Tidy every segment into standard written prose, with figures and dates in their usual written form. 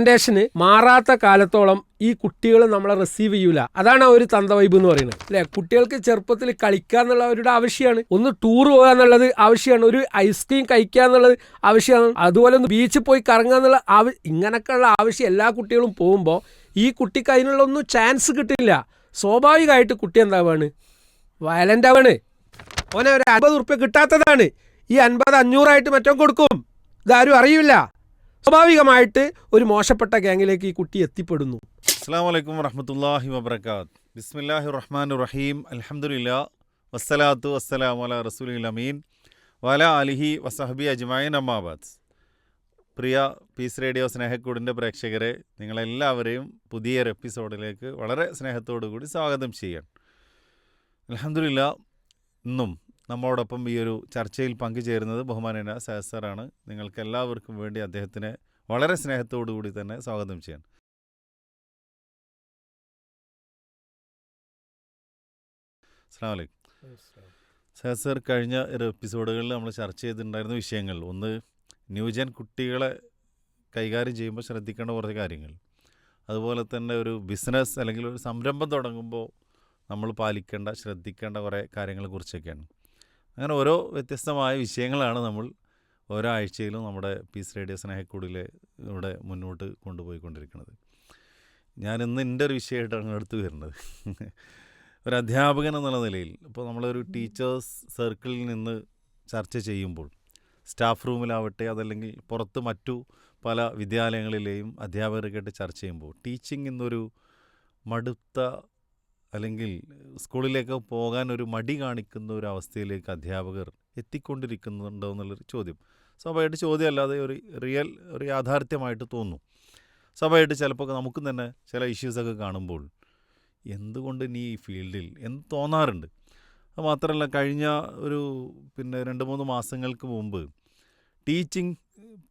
റെക്കമെൻഡേഷന് മാറാത്ത കാലത്തോളം ഈ കുട്ടികൾ നമ്മളെ റിസീവ് ചെയ്യൂല. അതാണ് ആ ഒരു തന്ത വൈബ് എന്ന് പറയുന്നത് അല്ലെ. കുട്ടികൾക്ക് ചെറുപ്പത്തിൽ കളിക്കുക എന്നുള്ള അവരുടെ ആവശ്യമാണ്, ഒന്ന് ടൂർ പോകുക എന്നുള്ളത് ആവശ്യമാണ്, ഒരു ഐസ്ക്രീം കഴിക്കുക എന്നുള്ളത് ആവശ്യമാണ്, അതുപോലെ ഒന്ന് ബീച്ചിൽ പോയി കറങ്ങുക എന്നുള്ള ഇങ്ങനൊക്കെയുള്ള ആവശ്യം എല്ലാ കുട്ടികളും പോകുമ്പോൾ ഈ കുട്ടിക്ക് അതിനുള്ള ഒന്നും ചാൻസ് കിട്ടില്ല. സ്വാഭാവികമായിട്ട് കുട്ടി എന്താവാണ്, വയലൻ്റ് ആവാണ്. ഓനെ ഒരു 50 ഉറുപ്പ്യ കിട്ടാത്തതാണ്, ഈ 50 500 മറ്റോ കൊടുക്കും. ഇതാരും അറിയില്ല. സ്വാഭാവികമായിട്ട് ഒരു മോശപ്പെട്ട ഗ്യാങ്ങിലേക്ക് ഈ കുട്ടി എത്തിപ്പെടുന്നു. അസ്സലാമു അലൈക്കും വറഹ്മത്തുള്ളാഹി വബറകാത്ത്. ബിസ്മില്ലാഹിർ റഹ്മാനിർ റഹീം. അൽഹംദുലില്ലാ വസ്സലാത്തു വസ്സലാമു അലാ റസൂലിൽ അമീൻ വഅലാ ആലിഹി വസഹബി അജ്മഈൻ അമ്മാ ബഅദ്. പ്രിയ പീസ് റേഡിയോ സ്നേഹക്കൂടിൻ്റെ പ്രേക്ഷകരെ, നിങ്ങളെല്ലാവരെയും പുതിയൊരു എപ്പിസോഡിലേക്ക് വളരെ സ്നേഹത്തോടു കൂടി സ്വാഗതം ചെയ്യാൻ. അൽഹംദുലില്ലാ, ഇന്നും നമ്മോടൊപ്പം ഈ ഒരു ചർച്ചയിൽ പങ്കുചേരുന്നത് ബഹുമാനനായ സഹസറാണ്. നിങ്ങൾക്ക് എല്ലാവർക്കും വേണ്ടി അദ്ദേഹത്തിനെ വളരെ സ്നേഹത്തോടു കൂടി തന്നെ സ്വാഗതം ചെയ്യാൻ. അസ്സലാമു അലൈക്കും സഹസർ. കഴിഞ്ഞ ഒരു എപ്പിസോഡുകളിൽ നമ്മൾ ചർച്ച ചെയ്തിട്ടുണ്ടായിരുന്ന വിഷയങ്ങൾ, ഒന്ന് ന്യൂജൻ കുട്ടികളെ കൈകാര്യം ചെയ്യുമ്പോൾ ശ്രദ്ധിക്കേണ്ട കുറച്ച് കാര്യങ്ങൾ, അതുപോലെ തന്നെ ഒരു ബിസിനസ് അല്ലെങ്കിൽ ഒരു സംരംഭം തുടങ്ങുമ്പോൾ നമ്മൾ പാലിക്കേണ്ട ശ്രദ്ധിക്കേണ്ട കുറേ കാര്യങ്ങളെക്കുറിച്ചൊക്കെയാണ്. അങ്ങനെ ഓരോ വ്യത്യസ്തമായ വിഷയങ്ങളാണ് നമ്മൾ ഓരോ ആഴ്ചയിലും നമ്മുടെ പീസ് റേഡിയോ സ്നേഹക്കൂടിൽ ഇവിടെ മുന്നോട്ട് കൊണ്ടുപോയിക്കൊണ്ടിരിക്കുന്നത്. ഞാനിന്ന് എൻ്റെ ഒരു വിഷയമായിട്ടാണ് എടുത്തു വരുന്നത്. ഒരു അധ്യാപകൻ എന്നുള്ള നിലയിൽ ഇപ്പോൾ നമ്മളൊരു ടീച്ചേഴ്സ് സർക്കിളിൽ നിന്ന് ചർച്ച ചെയ്യുമ്പോൾ, സ്റ്റാഫ് റൂമിലാവട്ടെ അതല്ലെങ്കിൽ പുറത്ത് മറ്റു പല വിദ്യാലയങ്ങളിലെയും അധ്യാപകരൊക്കെയായിട്ട് ചർച്ച ചെയ്യുമ്പോൾ, ടീച്ചിങ് ഇന്നൊരു മടുത്ത അല്ലെങ്കിൽ സ്കൂളിലേക്ക് പോകാൻ ഒരു മടി കാണിക്കുന്ന ഒരു അവസ്ഥയിലേക്ക് അധ്യാപകർ എത്തിക്കൊണ്ടിരിക്കുന്നുണ്ടോ എന്നുള്ളൊരു ചോദ്യം. സ്വാഭാവികമായിട്ട് ചോദ്യം അല്ലാതെ ഒരു യാഥാർത്ഥ്യമായിട്ട് തോന്നും. സ്വാഭാവികമായിട്ട് ചിലപ്പോൾ നമുക്ക് തന്നെ ചില ഇഷ്യൂസൊക്കെ കാണുമ്പോൾ എന്തുകൊണ്ട് ഇനി ഈ ഫീൽഡിൽ എന്ന് തോന്നാറുണ്ട്. അത് മാത്രമല്ല, കഴിഞ്ഞ ഒരു 2-3 മാസങ്ങൾക്ക് മുമ്പ് ടീച്ചിങ്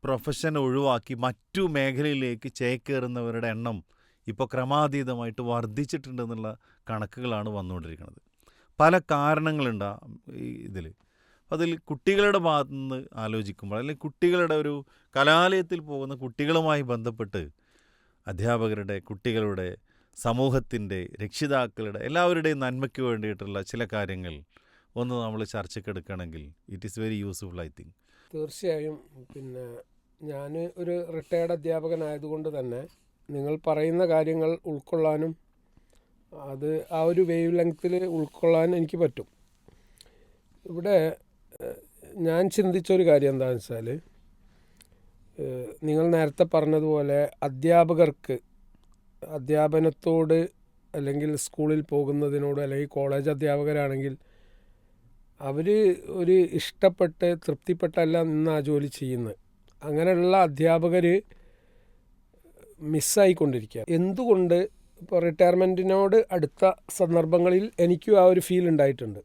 പ്രൊഫഷൻ ഒഴിവാക്കി മറ്റു മേഖലയിലേക്ക് ചേക്കേറുന്നവരുടെ എണ്ണം ഇപ്പോൾ ക്രമാതീതമായിട്ട് വർദ്ധിച്ചിട്ടുണ്ടെന്നുള്ള കണക്കുകളാണ് വന്നുകൊണ്ടിരിക്കുന്നത്. പല കാരണങ്ങളുണ്ട് ഈ ഇതിൽ. അതിൽ കുട്ടികളുടെ ഭാഗത്തു നിന്ന് ആലോചിക്കുമ്പോൾ, അല്ലെങ്കിൽ കുട്ടികളുടെ ഒരു കലാലയത്തിൽ പോകുന്ന കുട്ടികളുമായി ബന്ധപ്പെട്ട് അധ്യാപകരുടെ, കുട്ടികളുടെ, സമൂഹത്തിൻ്റെ, രക്ഷിതാക്കളുടെ എല്ലാവരുടെയും നന്മയ്ക്ക് വേണ്ടിയിട്ടുള്ള ചില കാര്യങ്ങൾ ഒന്ന് നമ്മൾ ചർച്ചയ്ക്കെടുക്കുകയാണെങ്കിൽ it is very useful I think. തീർച്ചയായും. ഞാൻ ഒരു റിട്ടയർഡ് അധ്യാപകനായതുകൊണ്ട് തന്നെ നിങ്ങൾ പറയുന്ന കാര്യങ്ങൾ ഉൾക്കൊള്ളാനും അത് ആ ഒരു വേവ് ലെങ്ത്തിൽ ഉൾക്കൊള്ളാൻ എനിക്ക് പറ്റും. ഇവിടെ ഞാൻ ചിന്തിച്ചൊരു കാര്യം എന്താണെന്ന് വെച്ചാൽ, നിങ്ങൾ നേരത്തെ പറഞ്ഞതുപോലെ അധ്യാപകർക്ക് അധ്യാപനത്തോട് അല്ലെങ്കിൽ സ്കൂളിൽ പോകുന്നതിനോട്, അല്ലെങ്കിൽ കോളേജ് അധ്യാപകരാണെങ്കിൽ അവർ ഒരു ഇഷ്ടപ്പെട്ട് തൃപ്തിപ്പെട്ടല്ല നിന്ന് ആ ജോലി ചെയ്യുന്നത്. അങ്ങനെയുള്ള അധ്യാപകർ മിസ്സായിക്കൊണ്ടിരിക്കുക. എന്തുകൊണ്ട്? ഇപ്പോൾ റിട്ടയർമെൻറ്റിനോട് അടുത്ത സന്ദർഭങ്ങളിൽ എനിക്കും ആ ഒരു ഫീൽ ഉണ്ടായിട്ടുണ്ട്.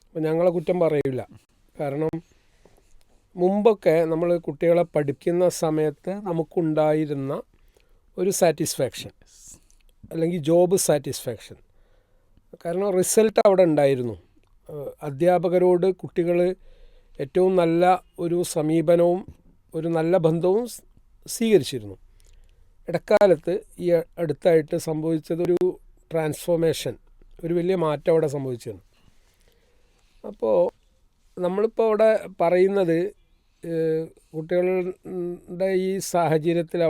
അപ്പോൾ ഞങ്ങളെ കുറ്റം പറയില്ല. കാരണം മുമ്പൊക്കെ നമ്മൾ കുട്ടികളെ പഠിക്കുന്ന സമയത്ത് നമുക്കുണ്ടായിരുന്ന ഒരു സാറ്റിസ്ഫാക്ഷൻ, അല്ലെങ്കിൽ ജോബ് സാറ്റിസ്ഫാക്ഷൻ, കാരണം റിസൾട്ട് അവിടെ ഉണ്ടായിരുന്നു. അധ്യാപകരോട് കുട്ടികൾ ഏറ്റവും നല്ല ഒരു സമീപനവും ഒരു നല്ല ബന്ധവും സ്വീകരിച്ചിരുന്നു. ഇടക്കാലത്ത് ഈ അടുത്തായിട്ട് സംഭവിച്ചതൊരു ട്രാൻസ്ഫോർമേഷൻ, ഒരു വലിയ മാറ്റം അവിടെ സംഭവിച്ചിരുന്നു. അപ്പോൾ നമ്മളിപ്പോൾ അവിടെ പറയുന്നത് കുട്ടികളുടെ ഈ സാഹചര്യത്തിൽ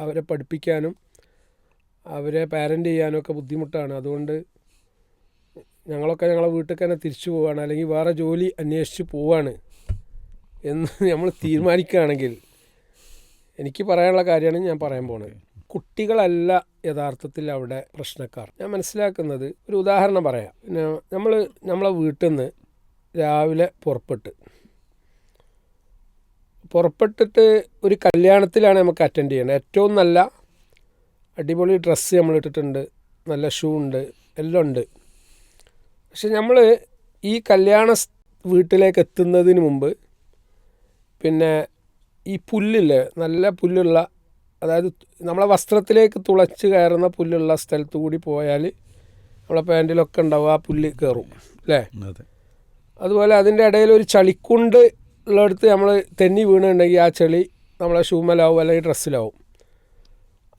അവരെ പഠിപ്പിക്കാനും അവരെ പാരൻ്റ് ചെയ്യാനും ഒക്കെ ബുദ്ധിമുട്ടാണ്. അതുകൊണ്ട് ഞങ്ങളൊക്കെ ഞങ്ങളെ വീട്ടിൽ തന്നെ തിരിച്ചു പോവുകയാണ്, അല്ലെങ്കിൽ വേറെ ജോലി അന്വേഷിച്ച് പോവുകയാണ് എന്ന് നമ്മൾ തീരുമാനിക്കുകയാണെങ്കിൽ, എനിക്ക് പറയാനുള്ള കാര്യമാണ് ഞാൻ പറയാൻ പോകുന്നത്. കുട്ടികളല്ല യഥാർത്ഥത്തിൽ അവിടെ പ്രശ്നക്കാർ. ഞാൻ മനസ്സിലാക്കുന്നത്, ഒരു ഉദാഹരണം പറയാം. നമ്മളെ വീട്ടിൽ നിന്ന് രാവിലെ പുറപ്പെട്ടിട്ട് ഒരു കല്യാണത്തിലാണ് നമുക്ക് അറ്റൻഡ് ചെയ്യേണ്ടത്. ഏറ്റവും നല്ല അടിപൊളി ഡ്രസ്സ് നമ്മൾ ഇട്ടിട്ടുണ്ട്, നല്ല ഷൂ ഉണ്ട്, എല്ലാം ഉണ്ട്. പക്ഷെ നമ്മൾ ഈ കല്യാണ വീട്ടിലേക്ക് എത്തുന്നതിന് മുമ്പ് ഈ പുല്ലില്ലേ, നല്ല പുല്ലുള്ള, അതായത് നമ്മളെ വസ്ത്രത്തിലേക്ക് തുളച്ച് കയറുന്ന പുല്ലുള്ള സ്ഥലത്ത് കൂടി പോയാൽ നമ്മളെ പാൻറ്റിലൊക്കെ ഉണ്ടാവും, ആ പുല്ല് കയറും അല്ലേ. അതുപോലെ അതിൻ്റെ ഇടയിൽ ഒരു ചളിക്കുണ്ട് ഉള്ളിടത്ത് നമ്മൾ തെന്നി വീണുണ്ടെങ്കിൽ ആ ചെളി നമ്മളെ ഷൂമലാവും അല്ലെങ്കിൽ ഡ്രസ്സിലാവും.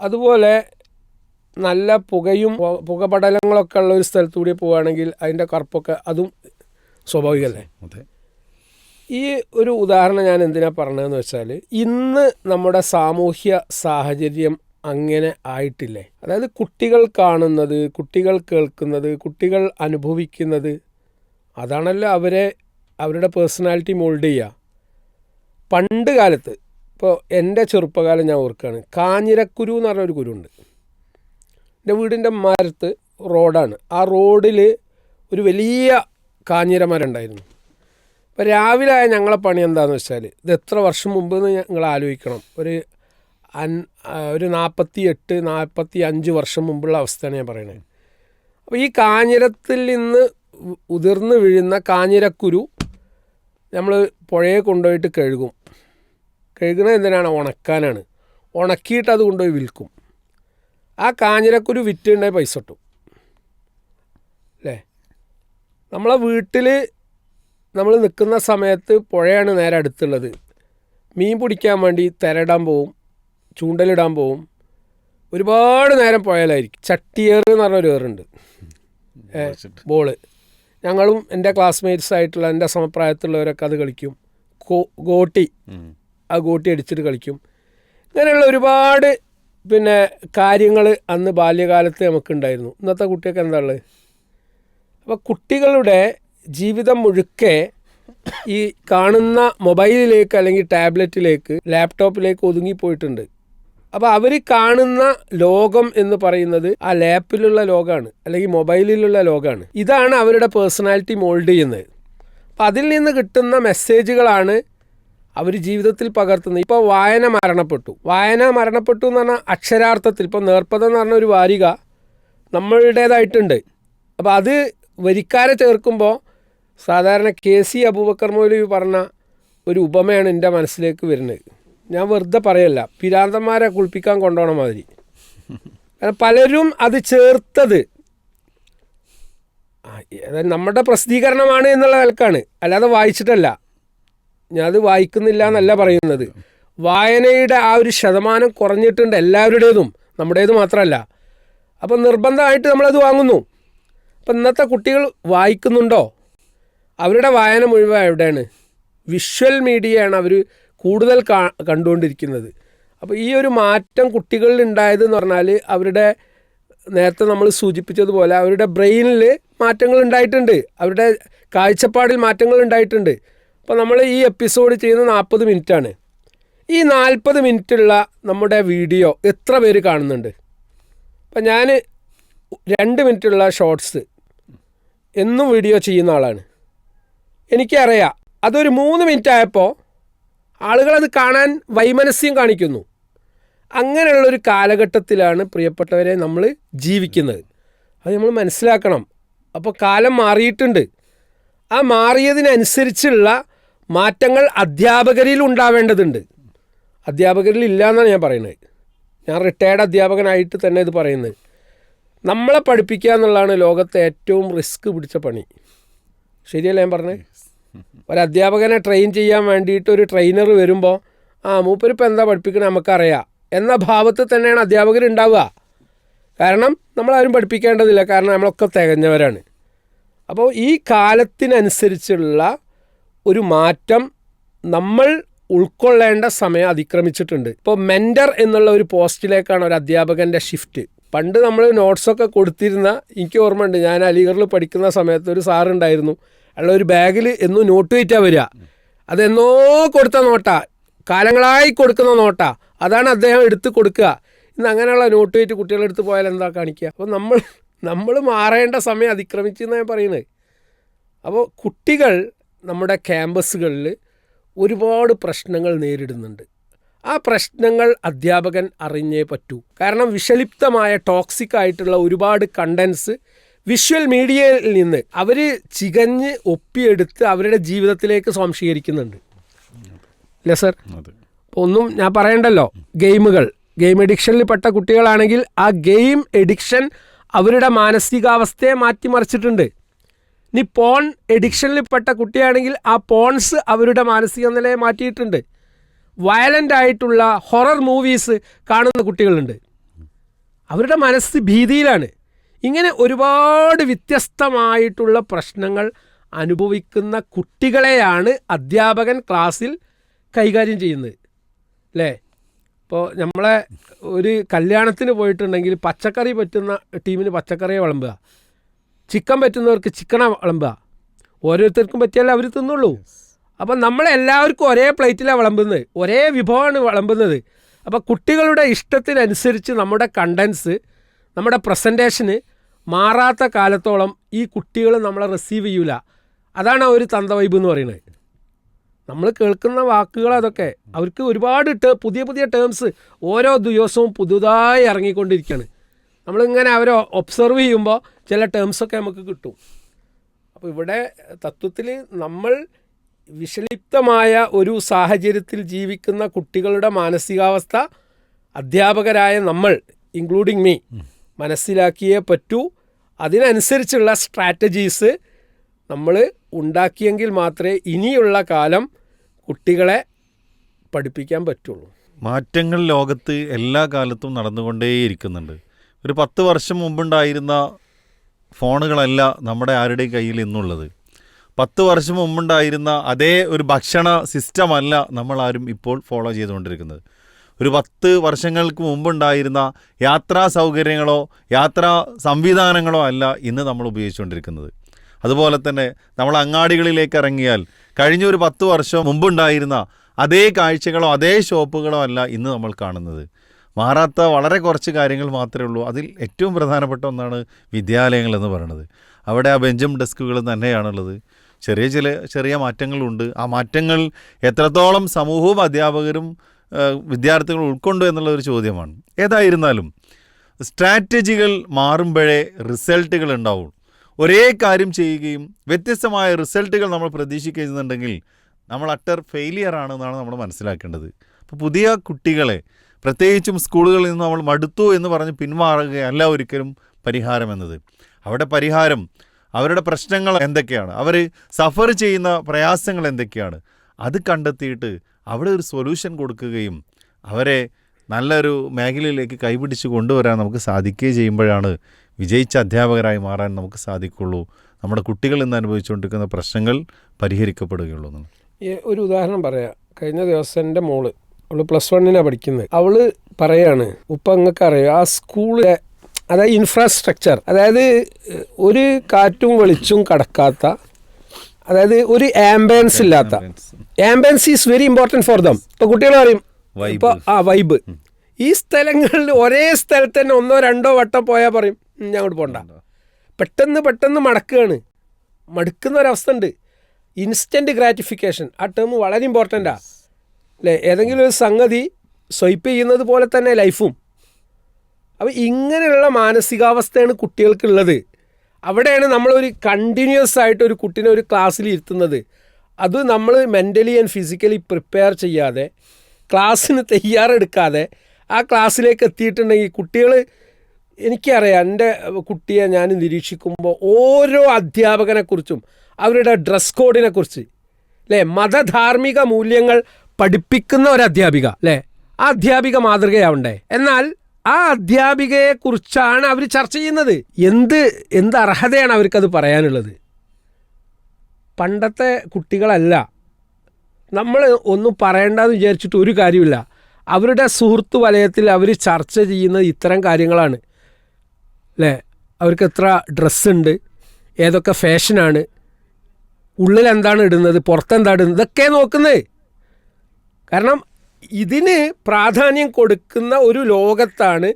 അതുപോലെ നല്ല പുകയും പുകപടലങ്ങളൊക്കെ ഉള്ള ഒരു സ്ഥലത്തൂടെ പോവുകയാണെങ്കിൽ അതിൻ്റെ കറുപ്പൊക്കെ അതും സ്വാഭാവികമല്ലേ. അതെ. ഈ ഒരു ഉദാഹരണം ഞാൻ എന്തിനാ പറഞ്ഞതെന്ന് വെച്ചാൽ, ഇന്ന് നമ്മുടെ സാമൂഹ്യ സാഹചര്യം അങ്ങനെ ആയിട്ടില്ലേ. അതായത് കുട്ടികൾ കാണുന്നത്, കുട്ടികൾ കേൾക്കുന്നത്, കുട്ടികൾ അനുഭവിക്കുന്നത്, അതാണല്ലോ അവരുടെ പേഴ്സണാലിറ്റി മോൾഡ് ചെയ്യുക. പണ്ട് കാലത്ത്, ഇപ്പോൾ എൻ്റെ ചെറുപ്പകാലം ഞാൻ ഓർക്കുകയാണ്, കാഞ്ഞിരക്കുരു എന്ന് പറഞ്ഞൊരു കുരുണ്ട്. എൻ്റെ വീടിൻ്റെ മരത്ത് റോഡാണ്. ആ റോഡിൽ ഒരു വലിയ കാഞ്ഞിരമരം ഉണ്ടായിരുന്നു. അപ്പോൾ രാവിലെ ആയ ഞങ്ങളെ പണി എന്താണെന്ന് വെച്ചാൽ, ഇത് എത്ര വർഷം മുമ്പ് എന്ന് ഞങ്ങൾ ആലോചിക്കണം, ഒരു 48-45 വർഷം മുമ്പുള്ള അവസ്ഥയാണ് ഞാൻ പറയുന്നത്. അപ്പോൾ ഈ കാഞ്ഞിരത്തിൽ നിന്ന് ഉതിർന്ന് വീഴുന്ന കാഞ്ഞിരക്കുരു നമ്മൾ പുഴയെ കൊണ്ടുപോയിട്ട് കഴുകും. കഴുകുന്നത് എന്തിനാണ്? ഉണക്കാനാണ്. ഉണക്കിയിട്ട് അത് കൊണ്ടുപോയി വിൽക്കും. ആ കാഞ്ഞിരക്കുരു വിറ്റുണ്ടായി പൈസ കിട്ടും അല്ലേ. നമ്മളെ വീട്ടിൽ നമ്മൾ നിൽക്കുന്ന സമയത്ത് പുഴയാണ് നേരെ അടുത്തുള്ളത്. മീൻ പിടിക്കാൻ വേണ്ടി തിരയിടാൻ പോവും, ചൂണ്ടലിടാൻ പോവും. ഒരുപാട് നേരം പുഴയിലായിരിക്കും. ചട്ടിയേറ് എന്ന് പറഞ്ഞൊരു ഏറുണ്ട്, ബോള്. ഞങ്ങളും എൻ്റെ ക്ലാസ്മേറ്റ്സ് ആയിട്ടുള്ള എൻ്റെ സമപ്രായത്തിലുള്ളവരൊക്കെ അത് കളിക്കും. ഗോട്ടി, ആ ഗോട്ടി അടിച്ചിട്ട് കളിക്കും. ഇങ്ങനെയുള്ള ഒരുപാട് കാര്യങ്ങൾ അന്ന് ബാല്യകാലത്ത് നമുക്കുണ്ടായിരുന്നു. ഇന്നത്തെ കുട്ടിയൊക്കെ എന്താ ഉള്ളത്? അപ്പോൾ കുട്ടികളുടെ ജീവിതം മുഴുക്കെ ഈ കാണുന്ന മൊബൈലിലേക്ക് അല്ലെങ്കിൽ ടാബ്ലറ്റിലേക്ക്, ലാപ്ടോപ്പിലേക്ക് ഒതുങ്ങിപ്പോയിട്ടുണ്ട്. അപ്പോൾ അവർ കാണുന്ന ലോകം എന്ന് പറയുന്നത് ആ ലാപ്പിലുള്ള ലോകമാണ്, അല്ലെങ്കിൽ മൊബൈലിലുള്ള ലോകമാണ്. ഇതാണ് അവരുടെ പേഴ്സണാലിറ്റി മോൾഡ് ചെയ്യുന്നത്. അപ്പം അതിൽ നിന്ന് കിട്ടുന്ന മെസ്സേജുകളാണ് അവർ ജീവിതത്തിൽ പകർത്തുന്നത്. ഇപ്പോൾ വായന മരണപ്പെട്ടു എന്ന് പറഞ്ഞാൽ അക്ഷരാർത്ഥത്തിൽ ഇപ്പോൾ നേർപ്പദം എന്ന് പറഞ്ഞ ഒരു വാരിക നമ്മളുടേതായിട്ടുണ്ട്. അപ്പോൾ അത് വരിക്കാരെ ചേർക്കുമ്പോൾ സാധാരണ KC അബൂബക്കർ മൗലവി പറഞ്ഞ ഒരു ഉപമയാണ് എൻ്റെ മനസ്സിലേക്ക് വരുന്നത്. ഞാൻ വെറുതെ പറയല്ല, പിരാന്തന്മാരെ കുളിപ്പിക്കാൻ കൊണ്ടുപോകണ മാതിരി. കാരണം പലരും അത് ചേർത്തത് നമ്മുടെ പ്രസിദ്ധീകരണമാണ് എന്നുള്ള നിലക്കാണ്, അല്ലാതെ വായിച്ചിട്ടല്ല. ഞാൻ അത് വായിക്കുന്നില്ല എന്നല്ല പറയുന്നത്. വായനയുടെ ആ ഒരു ശതമാനം കുറഞ്ഞിട്ടുണ്ട് എല്ലാവരുടേതും, നമ്മുടേത് മാത്രമല്ല. അപ്പം നിർബന്ധമായിട്ട് നമ്മളത് വാങ്ങുന്നു. അപ്പം ഇന്നത്തെ കുട്ടികൾ വായിക്കുന്നുണ്ടോ? അവരുടെ വായന മുഴുവൻ എവിടെയാണ്? വിഷ്വൽ മീഡിയയാണ് അവർ കൂടുതൽ കണ്ടുകൊണ്ടിരിക്കുന്നത്. അപ്പോൾ ഈ ഒരു മാറ്റം കുട്ടികളിൽ ഉണ്ടായതെന്ന് പറഞ്ഞാൽ, അവരുടെ നേരത്തെ നമ്മൾ സൂചിപ്പിച്ചതുപോലെ അവരുടെ ബ്രെയിനിൽ മാറ്റങ്ങൾ ഉണ്ടായിട്ടുണ്ട്, അവരുടെ കാഴ്ചപ്പാടിൽ മാറ്റങ്ങൾ ഉണ്ടായിട്ടുണ്ട്. അപ്പോൾ നമ്മൾ ഈ എപ്പിസോഡ് ചെയ്യുന്ന 40 മിനിറ്റാണ്. ഈ 40 മിനിറ്റുള്ള നമ്മുടെ വീഡിയോ എത്ര പേര് കാണുന്നുണ്ട്? അപ്പം ഞാൻ 2 മിനിറ്റുള്ള ഷോർട്സ് എന്നും വീഡിയോ ചെയ്യുന്ന ആളാണ്. എനിക്കറിയാം അതൊരു 3 മിനിറ്റ് ആയപ്പോൾ ആളുകളത് കാണാൻ വൈമനസ്യം കാണിക്കുന്നു. അങ്ങനെയുള്ളൊരു കാലഘട്ടത്തിലാണ് പ്രിയപ്പെട്ടവരെ നമ്മൾ ജീവിക്കുന്നത്. അത് നമ്മൾ മനസ്സിലാക്കണം. അപ്പോൾ കാലം മാറിയിട്ടുണ്ട്. ആ മാറിയതിനനുസരിച്ചുള്ള മാറ്റങ്ങൾ അധ്യാപകരിൽ ഉണ്ടാവേണ്ടതുണ്ട്. അധ്യാപകരിൽ ഇല്ല എന്നാണ് ഞാൻ പറയുന്നത്. ഞാൻ റിട്ടയർഡ് അധ്യാപകനായിട്ട് തന്നെ ഇത് പറയുന്നത്. നമ്മളെ പഠിപ്പിക്കുക എന്നുള്ളതാണ് ലോകത്തെ ഏറ്റവും റിസ്ക് പിടിച്ച പണി. ശരിയല്ല ഞാൻ പറഞ്ഞത്? ഒരധ്യാപകനെ ട്രെയിൻ ചെയ്യാൻ വേണ്ടിയിട്ട് ഒരു ട്രെയിനർ വരുമ്പോൾ മൂപ്പരിപ്പോൾ എന്താ പഠിപ്പിക്കണത് നമുക്കറിയാം എന്ന ഭാവത്തിൽ തന്നെയാണ് അധ്യാപകരുണ്ടാവുക. കാരണം നമ്മളാരും പഠിപ്പിക്കേണ്ടതില്ല, കാരണം നമ്മളൊക്കെ തികഞ്ഞവരാണ്. അപ്പോൾ ഈ കാലത്തിനനുസരിച്ചുള്ള ഒരു മാറ്റം നമ്മൾ ഉൾക്കൊള്ളേണ്ട സമയം അതിക്രമിച്ചിട്ടുണ്ട്. ഇപ്പോൾ മെൻറ്റർ എന്നുള്ള ഒരു പോസ്റ്റിലേക്കാണ് ഒരു അധ്യാപകൻ്റെ ഷിഫ്റ്റ്. പണ്ട് നമ്മൾ നോട്ട്സൊക്കെ കൊടുത്തിരുന്ന, എനിക്ക് ഓർമ്മയുണ്ട്, ഞാൻ അലിഗറിൽ പഠിക്കുന്ന സമയത്ത് ഒരു സാറുണ്ടായിരുന്നു. അയാൾ ഒരു ബാഗിൽ എന്നും നോട്ട് വെയിറ്റാണ് വരിക. അതെന്നോ കൊടുത്ത നോട്ടാ, കാലങ്ങളായി കൊടുക്കുന്ന നോട്ടാ, അതാണ് അദ്ദേഹം എടുത്ത് കൊടുക്കുക. ഇന്ന് അങ്ങനെയുള്ള നോട്ട് വെയിറ്റ് കുട്ടികളെടുത്ത് പോയാൽ എന്താ കാണിക്കുക? അപ്പോൾ നമ്മൾ മാറേണ്ട സമയം അതിക്രമിച്ചു എന്നാണ് പറയുന്നത്. അപ്പോൾ കുട്ടികൾ നമ്മുടെ ക്യാമ്പസുകളിൽ ഒരുപാട് പ്രശ്നങ്ങൾ നേരിടുന്നുണ്ട്. ആ പ്രശ്നങ്ങൾ അധ്യാപകൻ അറിഞ്ഞേ പറ്റൂ. കാരണം വിഷലിപ്തമായ ടോക്സിക് ആയിട്ടുള്ള ഒരുപാട് കണ്ടൻസ് വിഷ്വൽ മീഡിയയിൽ നിന്ന് അവർ ചികഞ്ഞ് ഒപ്പിയെടുത്ത് അവരുടെ ജീവിതത്തിലേക്ക് സ്വാംശീകരിക്കുന്നുണ്ട്. അല്ലേ സാർ? അപ്പോൾ ഒന്നും ഞാൻ പറയണ്ടല്ലോ. ഗെയിം എഡിക്ഷനിൽ പെട്ട കുട്ടികളാണെങ്കിൽ ആ ഗെയിം എഡിക്ഷൻ അവരുടെ മാനസികാവസ്ഥയെ മാറ്റിമറിച്ചിട്ടുണ്ട്. ഇനി പോൺ എഡിക്ഷനിൽ പെട്ട കുട്ടിയാണെങ്കിൽ ആ പോൺസ് അവരുടെ മാനസിക നിലയെ മാറ്റിയിട്ടുണ്ട്. വയലൻ്റ് ആയിട്ടുള്ള ഹൊറർ മൂവീസ് കാണുന്ന കുട്ടികളുണ്ട്. അവരുടെ മനസ്സ് ഭീതിയിലാണ്. ഇങ്ങനെ ഒരുപാട് വ്യത്യസ്തമായിട്ടുള്ള പ്രശ്നങ്ങൾ അനുഭവിക്കുന്ന കുട്ടികളെയാണ് അധ്യാപകൻ ക്ലാസ്സിൽ കൈകാര്യം ചെയ്യുന്നത്. അല്ലേ? ഇപ്പോൾ നമ്മളെ ഒരു കല്യാണത്തിന് പോയിട്ടുണ്ടെങ്കിൽ പച്ചക്കറി പറ്റുന്ന ടീമിന് പച്ചക്കറിയെ വിളമ്പുക, ചിക്കൻ പറ്റുന്നവർക്ക് ചിക്കനെ വിളമ്പുക. ഓരോരുത്തർക്കും പറ്റിയാലേ അവർ തിന്നുള്ളൂ. അപ്പം നമ്മളെല്ലാവർക്കും ഒരേ പ്ലേറ്റിലാണ് വിളമ്പുന്നത്, ഒരേ വിഭവമാണ് വിളമ്പുന്നത്. അപ്പോൾ കുട്ടികളുടെ ഇഷ്ടത്തിനനുസരിച്ച് നമ്മുടെ കണ്ടൻസ്, നമ്മുടെ പ്രസൻറ്റേഷന് മാറാത്ത കാലത്തോളം ഈ കുട്ടികൾ നമ്മളെ റിസീവ് ചെയ്യൂല. അതാണ് ആ ഒരു തന്ത വൈബ് എന്ന് പറയുന്നത്. നമ്മൾ കേൾക്കുന്ന വാക്കുകൾ അതൊക്കെ അവർക്ക് ഒരുപാട് പുതിയ പുതിയ ടേംസ് ഓരോ ദിവസവും പുതുതായി ഇറങ്ങിക്കൊണ്ടിരിക്കുകയാണ്. നമ്മളിങ്ങനെ അവരെ ഒബ്സർവ് ചെയ്യുമ്പോൾ ചില ടേംസൊക്കെ നമുക്ക് കിട്ടും. അപ്പോൾ ഇവിടെ തത്വത്തിൽ നമ്മൾ വിഷലിപ്തമായ ഒരു സാഹചര്യത്തിൽ ജീവിക്കുന്ന കുട്ടികളുടെ മാനസികാവസ്ഥ അധ്യാപകരായ നമ്മൾ, ഇൻക്ലൂഡിങ് മീ, മനസ്സിലാക്കിയേ പറ്റൂ. അതിനനുസരിച്ചുള്ള സ്ട്രാറ്റജീസ് നമ്മൾ ഉണ്ടാക്കിയെങ്കിൽ മാത്രമേ ഇനിയുള്ള കാലം കുട്ടികളെ പഠിപ്പിക്കാൻ പറ്റുള്ളൂ. മാറ്റങ്ങൾ ലോകത്ത് എല്ലാ കാലത്തും നടന്നുകൊണ്ടേയിരിക്കുന്നുണ്ട്. ഒരു 10 വർഷം മുമ്പുണ്ടായിരുന്ന ഫോണുകളല്ല നമ്മുടെ ആരുടെയും കയ്യിൽ ഇന്നുള്ളത്. 10 വർഷം മുമ്പുണ്ടായിരുന്ന അതേ ഒരു ഭക്ഷണ സിസ്റ്റമല്ല നമ്മളാരും ഇപ്പോൾ ഫോളോ ചെയ്തുകൊണ്ടിരിക്കുന്നത്. ഒരു 10 വർഷങ്ങൾക്ക് മുമ്പുണ്ടായിരുന്ന യാത്രാ സൗകര്യങ്ങളോ യാത്രാ സംവിധാനങ്ങളോ അല്ല ഇന്ന് നമ്മൾ ഉപയോഗിച്ചുകൊണ്ടിരിക്കുന്നത്. അതുപോലെ തന്നെ നമ്മൾ അങ്ങാടികളിലേക്ക് ഇറങ്ങിയാൽ കഴിഞ്ഞ ഒരു 10 വർഷം മുമ്പുണ്ടായിരുന്ന അതേ കാഴ്ചകളോ അതേ ഷോപ്പുകളോ അല്ല ഇന്ന് നമ്മൾ കാണുന്നത്. മാറാത്ത വളരെ കുറച്ച് കാര്യങ്ങൾ മാത്രമേ ഉള്ളൂ. അതിൽ ഏറ്റവും പ്രധാനപ്പെട്ട ഒന്നാണ് വിദ്യാലയങ്ങൾ എന്ന് പറയുന്നത്. അവിടെ ആ ബെഞ്ചും ഡെസ്കുകളും തന്നെയാണുള്ളത്. ചെറിയ മാറ്റങ്ങളുണ്ട്. ആ മാറ്റങ്ങൾ എത്രത്തോളം സമൂഹവും അധ്യാപകരും വിദ്യാർത്ഥികളും ഉൾക്കൊണ്ടു എന്നുള്ളൊരു ചോദ്യമാണ്. ഏതായിരുന്നാലും സ്ട്രാറ്റജികൾ മാറുമ്പോഴേ റിസൾട്ടുകൾ ഉണ്ടാവും. ഒരേ കാര്യം ചെയ്യുകയും വ്യത്യസ്തമായ റിസൾട്ടുകൾ നമ്മൾ പ്രതീക്ഷിക്കുന്നുണ്ടെങ്കിൽ നമ്മൾ അട്ടർ ഫെയിലിയർ ആണെന്നാണ് നമ്മൾ മനസ്സിലാക്കേണ്ടത്. അപ്പോൾ പുതിയ കുട്ടികളെ പ്രത്യേകിച്ചും സ്കൂളുകളിൽ നിന്ന് നമ്മൾ മടുത്തു എന്ന് പറഞ്ഞ് പിന്മാറുകയല്ല ഒരിക്കലും പരിഹാരം എന്നത്. അവിടെ പരിഹാരം അവരുടെ പ്രശ്നങ്ങൾ എന്തൊക്കെയാണ്, അവർ സഫർ ചെയ്യുന്ന പ്രയാസങ്ങൾ എന്തൊക്കെയാണ്, അത് കണ്ടെത്തിയിട്ട് അവിടെ ഒരു സൊല്യൂഷൻ കൊടുക്കുകയും അവരെ നല്ലൊരു മേഖലയിലേക്ക് കൈപിടിച്ച് കൊണ്ടുവരാൻ നമുക്ക് സാധിക്കുകയും ചെയ്യുമ്പോഴാണ് വിജയിച്ച അധ്യാപകരായി മാറാൻ നമുക്ക് സാധിക്കുള്ളൂ. നമ്മുടെ കുട്ടികൾ ഇന്ന് അനുഭവിച്ചുകൊണ്ടിരിക്കുന്ന പ്രശ്നങ്ങൾ പരിഹരിക്കപ്പെടുകയുള്ളൂ. ഒരു ഉദാഹരണം പറയാം. കഴിഞ്ഞ ദിവസം എൻ്റെ മോള്, അവൾ +1 പഠിക്കുന്നത്, അവള് പറയാണ്, ഉപ്പ നിങ്ങൾക്ക് അറിയാം ആ സ്കൂളിലെ അതായത് ഇൻഫ്രാസ്ട്രക്ചർ, അതായത് ഒരു കാറ്റും വെളിച്ചും കടക്കാത്ത, അതായത് ഒരു ആംബിയൻസ് ഇല്ലാത്ത, ambience is very important for them. ഇപ്പോൾ കുട്ടികൾ പറയും ഇപ്പോൾ വൈബ്, ഈ സ്ഥലങ്ങളിൽ ഒരേ സ്ഥലത്ത് തന്നെ 1-2 വട്ടം പോയാൽ പറയും ഞാൻ അങ്ങോട്ട് പോകണ്ട. പെട്ടെന്ന് മടുക്കുന്ന ഒരവസ്ഥ ഉണ്ട്. ഇൻസ്റ്റൻറ്റ് ഗ്രാറ്റിഫിക്കേഷൻ, ആ ടേം വളരെ ഇമ്പോർട്ടൻ്റാണ് അല്ലേ? ഏതെങ്കിലും ഒരു സംഗതി സ്വൈപ്പ് ചെയ്യുന്നത് പോലെ തന്നെ ലൈഫും. അപ്പോൾ ഇങ്ങനെയുള്ള മാനസികാവസ്ഥയാണ് കുട്ടികൾക്കുള്ളത്. അവിടെയാണ് നമ്മളൊരു കണ്ടിന്യൂസ് ആയിട്ട് ഒരു കുട്ടീനെ ഒരു ക്ലാസ്സിൽ ഇരുത്തുന്നത്. അത് നമ്മൾ മെൻ്റലി ആൻഡ് ഫിസിക്കലി പ്രിപ്പയർ ചെയ്യാതെ, ക്ലാസ്സിന് തയ്യാറെടുക്കാതെ ആ ക്ലാസ്സിലേക്ക് എത്തിയിട്ടുണ്ടെങ്കിൽ കുട്ടികൾ, എനിക്കറിയാം എൻ്റെ കുട്ടിയെ ഞാൻ നിരീക്ഷിക്കുമ്പോൾ ഓരോ അധ്യാപകനെക്കുറിച്ചും അവരുടെ ഡ്രസ് കോഡിനെക്കുറിച്ച് അല്ലേ, മതധാർമ്മിക മൂല്യങ്ങൾ പഠിപ്പിക്കുന്ന ഒരു അധ്യാപിക അല്ലേ, ആ അധ്യാപിക മാതൃകയാവണ്ടേ. എന്നാൽ ആ അധ്യാപികയെക്കുറിച്ചാണ് അവർ ചർച്ച ചെയ്യുന്നത്. എന്ത് അർഹതയാണ് അവർക്കത് പറയാനുള്ളത്? പണ്ടത്തെ കുട്ടികളല്ല. നമ്മൾ ഒന്നും പറയേണ്ടെന്ന് വിചാരിച്ചിട്ട് ഒരു കാര്യമില്ല. അവരുടെ സുഹൃത്ത് വലയത്തിൽ അവർ ചർച്ച ചെയ്യുന്നത് ഇത്തരം കാര്യങ്ങളാണ് അല്ലേ. അവർക്ക് എത്ര ഡ്രസ്സുണ്ട്, ഏതൊക്കെ ഫാഷനാണ്, ഉള്ളിൽ എന്താണ് ഇടുന്നത്, പുറത്തെന്താണ് ഇടുന്നത്, ഇതൊക്കെ നോക്കുന്നത്. കാരണം ഇതിന് പ്രാധാന്യം കൊടുക്കുന്ന ഒരു ലോകത്താണ്,